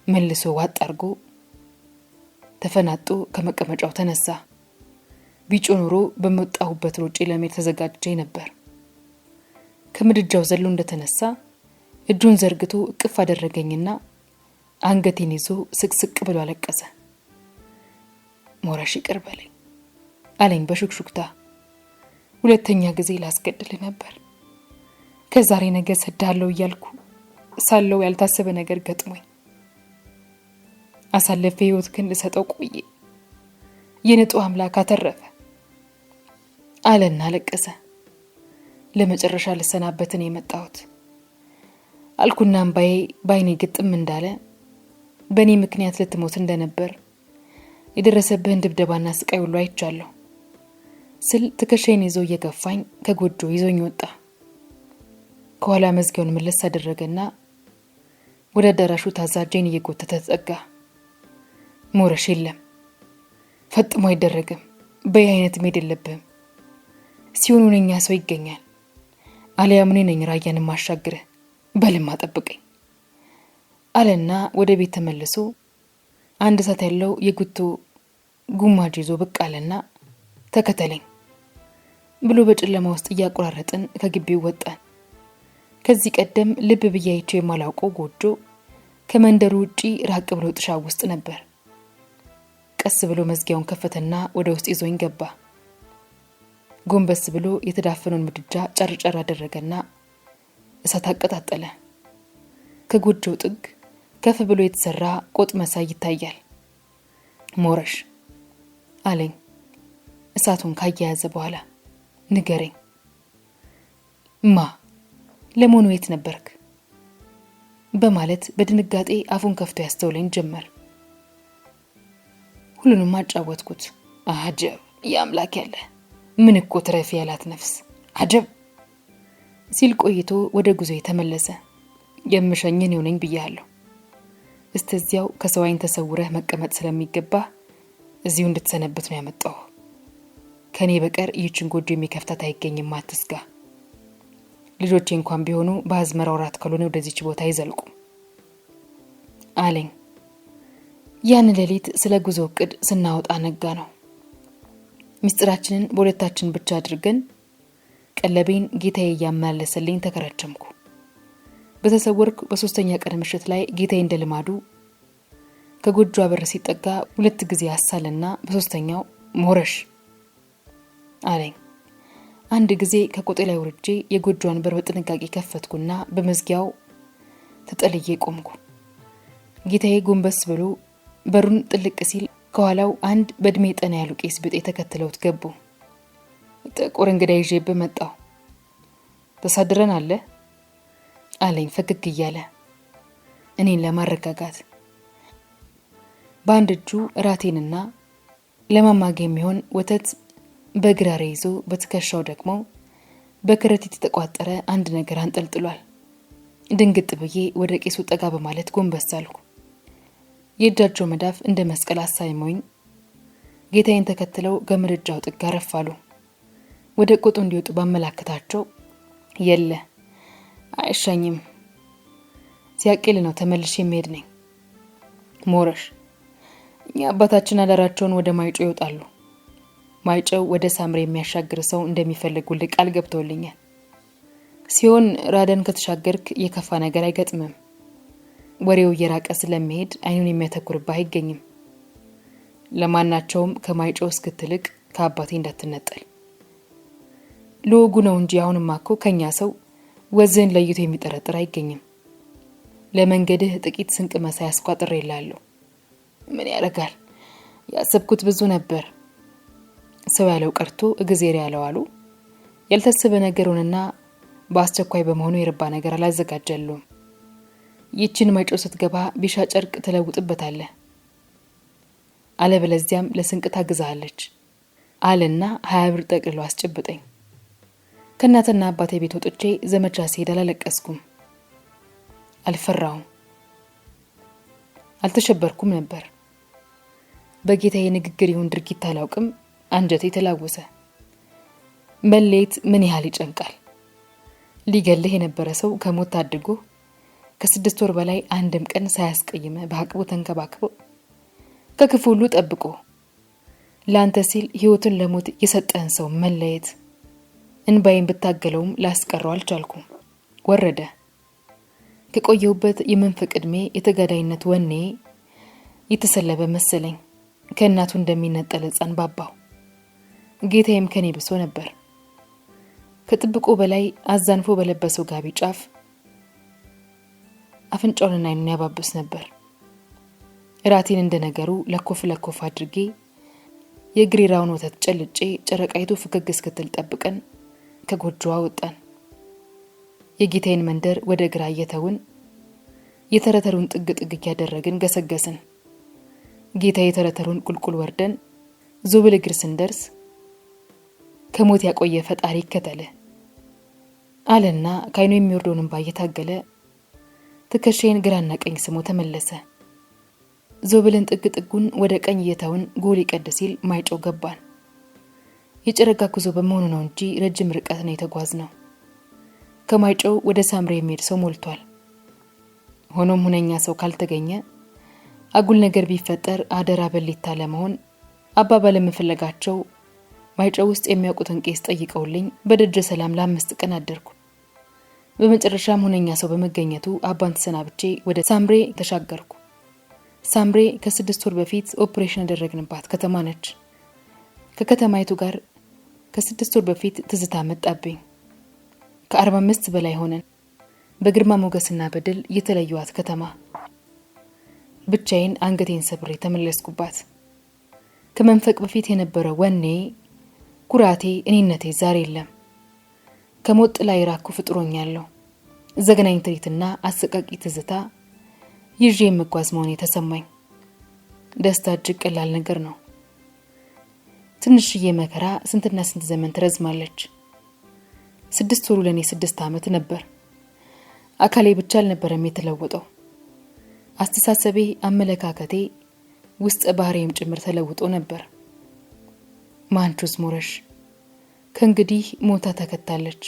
መልሶ ዋጥ አድርጎ ተፈናጦ ከመቀመጫው ተነሳ። ቢጮ ኖሮ በመጣሁበት ሮጬ ለመሄድ ተዘጋጅቼ ነበር። ከምድጃው ዘሎ እንደተነሳ እጁን ዘርግቶ እቅፍ አደረገኝና አንገቴን ይዞ ስቅስቅ ብሎ አለቀሰ። ሞረሽ ይቅር በለኝ አለኝ በሹክሹክታ። ሁለተኛ ጊዜ ላስገድል ነበር። ከዛሬ ነገ ሰዳለው እያልኩ ሳለው ያልታሰበ ነገር ገጥሞኝ አሳልፌ ህይወትህን ልሰጠው ቆየ። የንጹህ አምላክ አተረፈ አለና አለቀሰ። ለመጨረሻ ልሰናበትን የመጣሁት አልኩና እምባዬ ባይኔ ግጥም እንዳለ በእኔ ምክንያት ልትሞት እንደነበር የደረሰብህን ድብደባና ስቃይ ሁሉ አይቻለሁ ስል ትከሻዬን ይዞ እየገፋኝ ከጎጆ ይዞኝ ወጣ። ከኋላ መዝጊያውን መለስ አደረገና ወደ አዳራሹ ታዛጀኝ እየጎተተ ተጠጋ። ሞረሽ የለም፣ ፈጥሞ አይደረግም፣ በይ አይነት መሄድ የለብህም። ሲሆኑ ነኛ ሰው ይገኛል፣ አልያም እኔ ነኝ ራያን ማሻግርህ፣ በልማ ጠብቀኝ አለና ወደ ቤት ተመልሶ አንድ ሰዓት ያለው የጉቶ ጉማጅ ይዞ ብቅ አለና ተከተለኝ ብሎ በጨለማ ውስጥ እያቆራረጥን ከግቢው ወጣን። ከዚህ ቀደም ልብ ብያይቼው የማላውቀው ጎጆ ከመንደሩ ውጪ ራቅ ብሎ ጥሻ ውስጥ ነበር። ቀስ ብሎ መዝጊያውን ከፈተና ወደ ውስጥ ይዞኝ ገባ። ጎንበስ ብሎ የተዳፈነውን ምድጃ ጨርጨር አደረገና እሳት አቀጣጠለ። ከጎጆው ጥግ ከፍ ብሎ የተሰራ ቆጥ መሳይ ይታያል። ሞረሽ አለኝ እሳቱን ካያያዘ በኋላ። ንገረኝ ማ ለመሆኑ የት ነበርክ? በማለት በድንጋጤ አፉን ከፍቶ ያስተውለኝ ጀመር። ሁሉንም አጫወትኩት። አጀብ ያምላክ ያለ ምን እኮ ትረፊ ያላት ነፍስ አጀብ ሲል ቆይቶ ወደ ጉዞ ተመለሰ። የምሸኝን ይሁንኝ ብያለሁ። እስተዚያው ከሰው አይን ተሰውረህ መቀመጥ ስለሚገባ እዚሁ እንድትሰነብት ነው ያመጣው። ከኔ በቀር ይህችን ጎጆ የሚከፍታት አይገኝም፣ አትስጋ። ልጆቼ እንኳን ቢሆኑ በአዝመራው ራት ካልሆነ ወደዚች ቦታ አይዘልቁ አለኝ። ያን ሌሊት ስለ ጉዞ እቅድ ስናወጣ ነጋ ነው። ምስጢራችንን በሁለታችን ብቻ አድርገን ቀለቤን ጌታዬ ያመላለሰልኝ ተከራቸምኩ። በተሰወርኩ በሶስተኛ ቀን ምሽት ላይ ጌታዬ እንደልማዱ ከጎጆ አበር ሲጠጋ ሁለት ጊዜ አሳለና በሶስተኛው ሞረሽ አለኝ። አንድ ጊዜ ከቆጤ ላይ ወርጄ የጎጆዋን በር በጥንቃቄ ከፈትኩና በመዝጊያው ተጠልዬ ቆምኩ። ጌታዬ ጎንበስ ብሎ በሩን ጥልቅ ሲል ከኋላው አንድ በእድሜ ጠና ያሉ ቄስ ቢጤ ተከትለውት ገቡ። ጥቁር እንግዳ ይዤብህ መጣሁ፣ ተሳድረን አለ አለኝ ፈገግ እያለ እኔን ለማረጋጋት። በአንድ እጁ ራቴንና ለማማግ የሚሆን ወተት በግራሬ ይዞ በትከሻው ደግሞ በከረጢት የተቋጠረ አንድ ነገር አንጠልጥሏል። ድንግጥ ብዬ ወደ ቄሱ ጠጋ በማለት ጎንበስ አልኩ። የእጃቸው መዳፍ እንደ መስቀል አሳይመውኝ ጌታዬን ተከትለው ገመድጃው ጥግ አረፋሉ። ወደ ቆጡ እንዲወጡ ባመላከታቸው የለ አይሻኝም፣ ሲያቄል ነው ተመልሼ የሚሄድ ነኝ። ሞረሽ እኛ አባታችን አደራቸውን ወደ ማይጮ ይወጣሉ። ማይጨው ወደ ሳምሬ የሚያሻግር ሰው እንደሚፈልጉልህ ቃል ገብተውልኛል። ሲሆን ራደን ከተሻገርክ የከፋ ነገር አይገጥምም። ወሬው እየራቀ ስለሚሄድ አይኑን የሚያተኩርብህ አይገኝም። ለማናቸውም ከማይጨው እስክትልቅ ከአባቴ እንዳትነጠል። ለወጉ ነው እንጂ አሁንማ እኮ ከኛ ሰው ወዝን ለይቶ የሚጠረጥር አይገኝም። ለመንገድህ ጥቂት ስንቅ መሳይ አስቋጥሬ ይላለሁ። ምን ያረጋል፣ ያሰብኩት ብዙ ነበር። ሰው ያለው ቀርቶ እግዚአብሔር ያለው አሉ። ያልተሰበ ነገሩንና በአስቸኳይ በመሆኑ የረባ ነገር አላዘጋጀሉም። ይችን ማይጨው ስትገባ ቢሻ ጨርቅ ትለውጥበታለህ፣ አለበለዚያም ለስንቅ ታግዛለች አለና 20 ብር ጠቅልሎ አስጨበጠኝ። ከእናትና አባቴ ቤት ወጥቼ ዘመቻ ሲሄድ አላለቀስኩም፣ አልፈራሁም፣ አልተሸበርኩም ነበር። በጌታዬ ንግግር ይሁን ድርጊት አላውቅም፣ አንጀቴ ተላወሰ። መለየት ምን ያህል ይጨንቃል! ሊገልህ የነበረ ሰው ከሞት ታድጎ ከ6 ወር በላይ አንድም ቀን ሳያስቀይመ በአቅቦ ተንከባክቦ ከክፉ ሁሉ ጠብቆ ላንተ ሲል ህይወቱን ለሞት የሰጠን ሰው መለየት እንባዬን ብታገለውም ላስቀረው አልቻልኩም። ወረደ። ከቆየሁበት የመንፈቅ ዕድሜ የተጋዳይነት ወኔ የተሰለበ መሰለኝ። ከእናቱ እንደሚነጠል ሕፃን ባባው። ጌታዬም ከኔ ብሶ ነበር። ከጥብቆ በላይ አዛንፎ በለበሰው ጋቢ ጫፍ አፍንጫውንና አይኑን ያባብስ ነበር። ራቴን እንደነገሩ ለኮፍ አድርጌ የግሬራውን ወተት ጨልጬ ጨረቃይቱ ፍክግ እስክትል ጠብቀን ከጎጆዋ ወጣን። የጌታዬን መንደር ወደ ግራ እየተውን የተረተሩን ጥግ እያደረግን ገሰገስን። ጌታዬ የተረተሩን ቁልቁል ወርደን ዞብል እግር ስንደርስ ከሞት ያቆየ ፈጣሪ ይከተለ አለና ካይኑ የሚወርደውን እንባ እየታገለ ትከሻዬን ግራና ቀኝ ስሞ ተመለሰ። ዞብልን ጥጉን ወደ ቀኝ እየተውን ጎል ይቀድ ሲል ማይጨው ገባን። የጨረጋ ጉዞ በመሆኑ ነው እንጂ ረጅም ርቀት ነው የተጓዝነው። ከማይጨው ወደ ሳምሬ የሚሄድ ሰው ሞልቷል። ሆኖም ሁነኛ ሰው ካልተገኘ አጉል ነገር ቢፈጠር አደራ በሊታ ለመሆን አባ ባለመፈለጋቸው ማይጨው ውስጥ የሚያውቁትን ቄስ ጠይቀውልኝ በደጀ ሰላም ለ5 ቀን አደርኩ። በመጨረሻም ሁነኛ ሰው በመገኘቱ አባን ተሰናብቼ ወደ ሳምሬ ተሻገርኩ። ሳምሬ ከ6 ወር በፊት ኦፕሬሽን ያደረግንባት ከተማ ነች። ከከተማይቱ ጋር ከ6 ወር በፊት ትዝታ መጣብኝ። ከ45 በላይ ሆነን በግርማ ሞገስና በድል የተለዩዋት ከተማ ብቻዬን አንገቴን ሰብሬ ተመለስኩባት። ከመንፈቅ በፊት የነበረው ወኔ፣ ኩራቴ፣ እኔነቴ ዛሬ የለም። ከሞት ጥላ የራኩ ፍጥሮኛለሁ። ዘገናኝ ትርኢትና አሰቃቂ ትዝታ ይዤ የምጓዝ መሆኔ ተሰማኝ። ደስታ እጅግ ቀላል ነገር ነው። ትንሽዬ መከራ ስንትና ስንት ዘመን ትረዝማለች። 6 ወሩ ለኔ 6 ዓመት ነበር። አካሌ ብቻ አልነበረም የተለወጠው። አስተሳሰቤ፣ አመለካከቴ፣ ውስጥ ባህሪዬም ጭምር ተለውጦ ነበር። ማንቹስ ሞረሽ ከእንግዲህ ሞታ ተከታለች።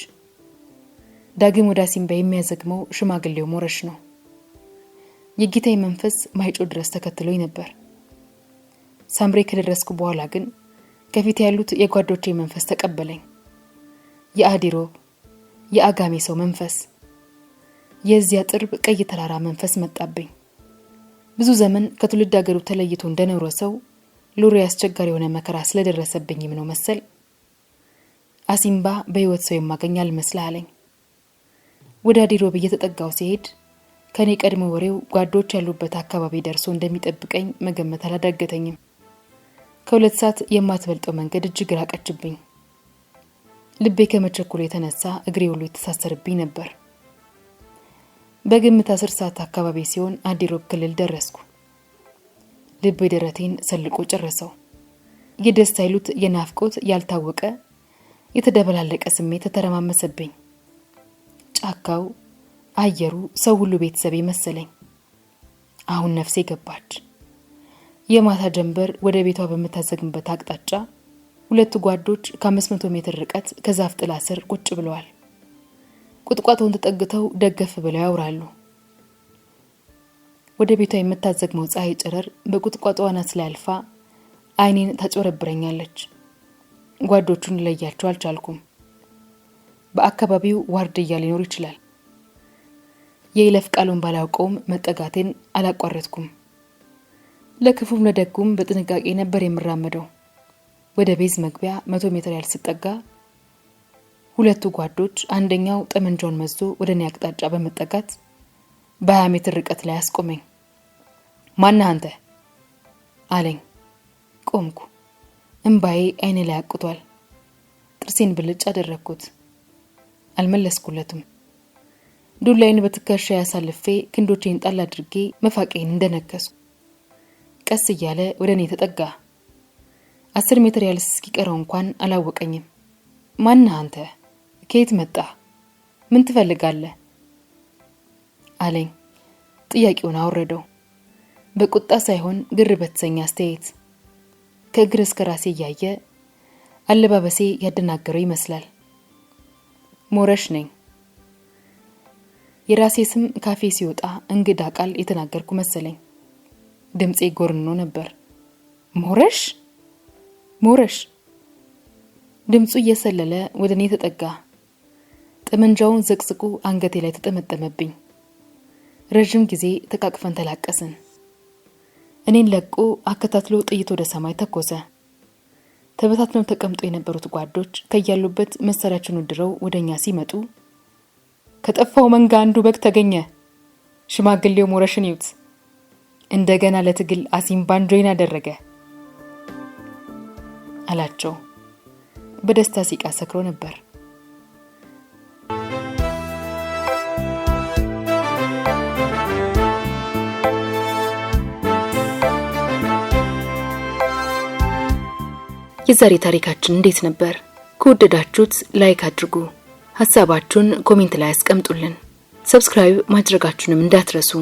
ዳግም ወደ አሲምባ የሚያዘግመው ሽማግሌው ሞረሽ ነው። የጌታዬ መንፈስ ማይጨው ድረስ ተከትሎኝ ነበር። ሳምሬ ከደረስኩ በኋላ ግን ከፊት ያሉት የጓዶቼ መንፈስ ተቀበለኝ። የአዲሮብ የአጋሜ ሰው መንፈስ፣ የዚያ ጥርብ ቀይ ተራራ መንፈስ መጣብኝ። ብዙ ዘመን ከትውልድ ሀገሩ ተለይቶ እንደኖረ ሰው ሉሪ አስቸጋሪ የሆነ መከራ ስለደረሰብኝም ነው መሰል አሲምባ በህይወት ሰው የማገኝ አልመስላለኝ። ወደ አዲሮብ እየተጠጋው ሲሄድ ከኔ ቀድሞ ወሬው ጓዶች ያሉበት አካባቢ ደርሶ እንደሚጠብቀኝ መገመት አላዳገተኝም። ከ2 ሰዓት የማትበልጠው መንገድ እጅግ ራቀችብኝ። ልቤ ከመቸኩል የተነሳ እግሬ ሁሉ የተሳሰርብኝ ነበር። በግምት 10 ሰዓት አካባቢ ሲሆን አዲሮብ ክልል ደረስኩ። ልቤ ደረቴን ሰልቆ ጨረሰው። የደስታ ይሉት የናፍቆት ያልታወቀ የተደበላለቀ ስሜት ተተረማመሰብኝ። ጫካው፣ አየሩ፣ ሰው ሁሉ ቤተሰብ መሰለኝ። አሁን ነፍሴ ገባች። የማታ ጀንበር ወደ ቤቷ በመታዘግበት አቅጣጫ 2 ጓዶች ከ500 ሜትር ርቀት ከዛፍ ጥላ ስር ቁጭ ብለዋል። ቁጥቋጦውን ተጠግተው ደገፍ ብለው ያወራሉ። ወደ ቤቷ የምታዘግመው ፀሐይ ጨረር በቁጥቋጦው አናት ላይ አልፋ አይኔን ታጮረብረኛለች። ጓዶቹን ለያቸው አልቻልኩም። በአካባቢው ዋርድያ ሊኖር ይችላል። የይለፍ ቃሉን ባላውቀውም መጠጋቴን አላቋረጥኩም። ለክፉም ለደጉም በጥንቃቄ ነበር የምራመደው። ወደ ቤዝ መግቢያ 100 ሜትር ያልስጠጋ 2 ጓዶች አንደኛው ጠመንጃውን መዞ ወደ እኔ አቅጣጫ በመጠጋት በ20 ሜትር ርቀት ላይ አስቆመኝ። ማነህ አንተ አለኝ። ቆምኩ። እንባዬ አይኔ ላይ አቅቷል። ጥርሴን ብልጭ አደረግኩት። አልመለስኩለትም። ዱላዬን በትከሻ ያሳልፌ ክንዶቼን ጣል አድርጌ መፋቄን እንደነከሱ ቀስ እያለ ወደ እኔ ተጠጋ። 10 ሜትር ያህል እስኪቀረው እንኳን አላወቀኝም። ማነህ አንተ? ከየት መጣህ? ምን ትፈልጋለህ? አለኝ። ጥያቄውን አወረደው በቁጣ ሳይሆን ግር በተሰኘ አስተያየት። ከእግር እስከ ራሴ እያየ አለባበሴ ያደናገረው ይመስላል። ሞረሽ ነኝ። የራሴ ስም ካፌ ሲወጣ እንግዳ ቃል የተናገርኩ መሰለኝ። ድምጼ ጎርኖ ነበር። ሞረሽ ሞረሽ። ድምጹ እየሰለለ ወደ እኔ ተጠጋ። ጠመንጃውን ዘቅዝቁ አንገቴ ላይ ተጠመጠመብኝ። ረጅም ጊዜ ተቃቅፈን ተላቀስን። እኔን ለቆ አከታትሎ ጥይት ወደ ሰማይ ተኮሰ። ተበታትነው ተቀምጦ የነበሩት ጓዶች ከያሉበት መሳሪያቸውን ድረው ወደኛ ሲመጡ ከጠፋው መንጋ አንዱ በግ ተገኘ፣ ሽማግሌው ሞረሽን ይዩት፣ እንደገና ለትግል አሲምባን ጆይን አደረገ አላቸው። በደስታ ሲቃ ሰክሮ ነበር። የዛሬ ታሪካችን እንዴት ነበር? ከወደዳችሁት ላይክ አድርጉ። ሐሳባችሁን ኮሜንት ላይ አስቀምጡልን። ሰብስክራይብ ማድረጋችሁንም እንዳትረሱ።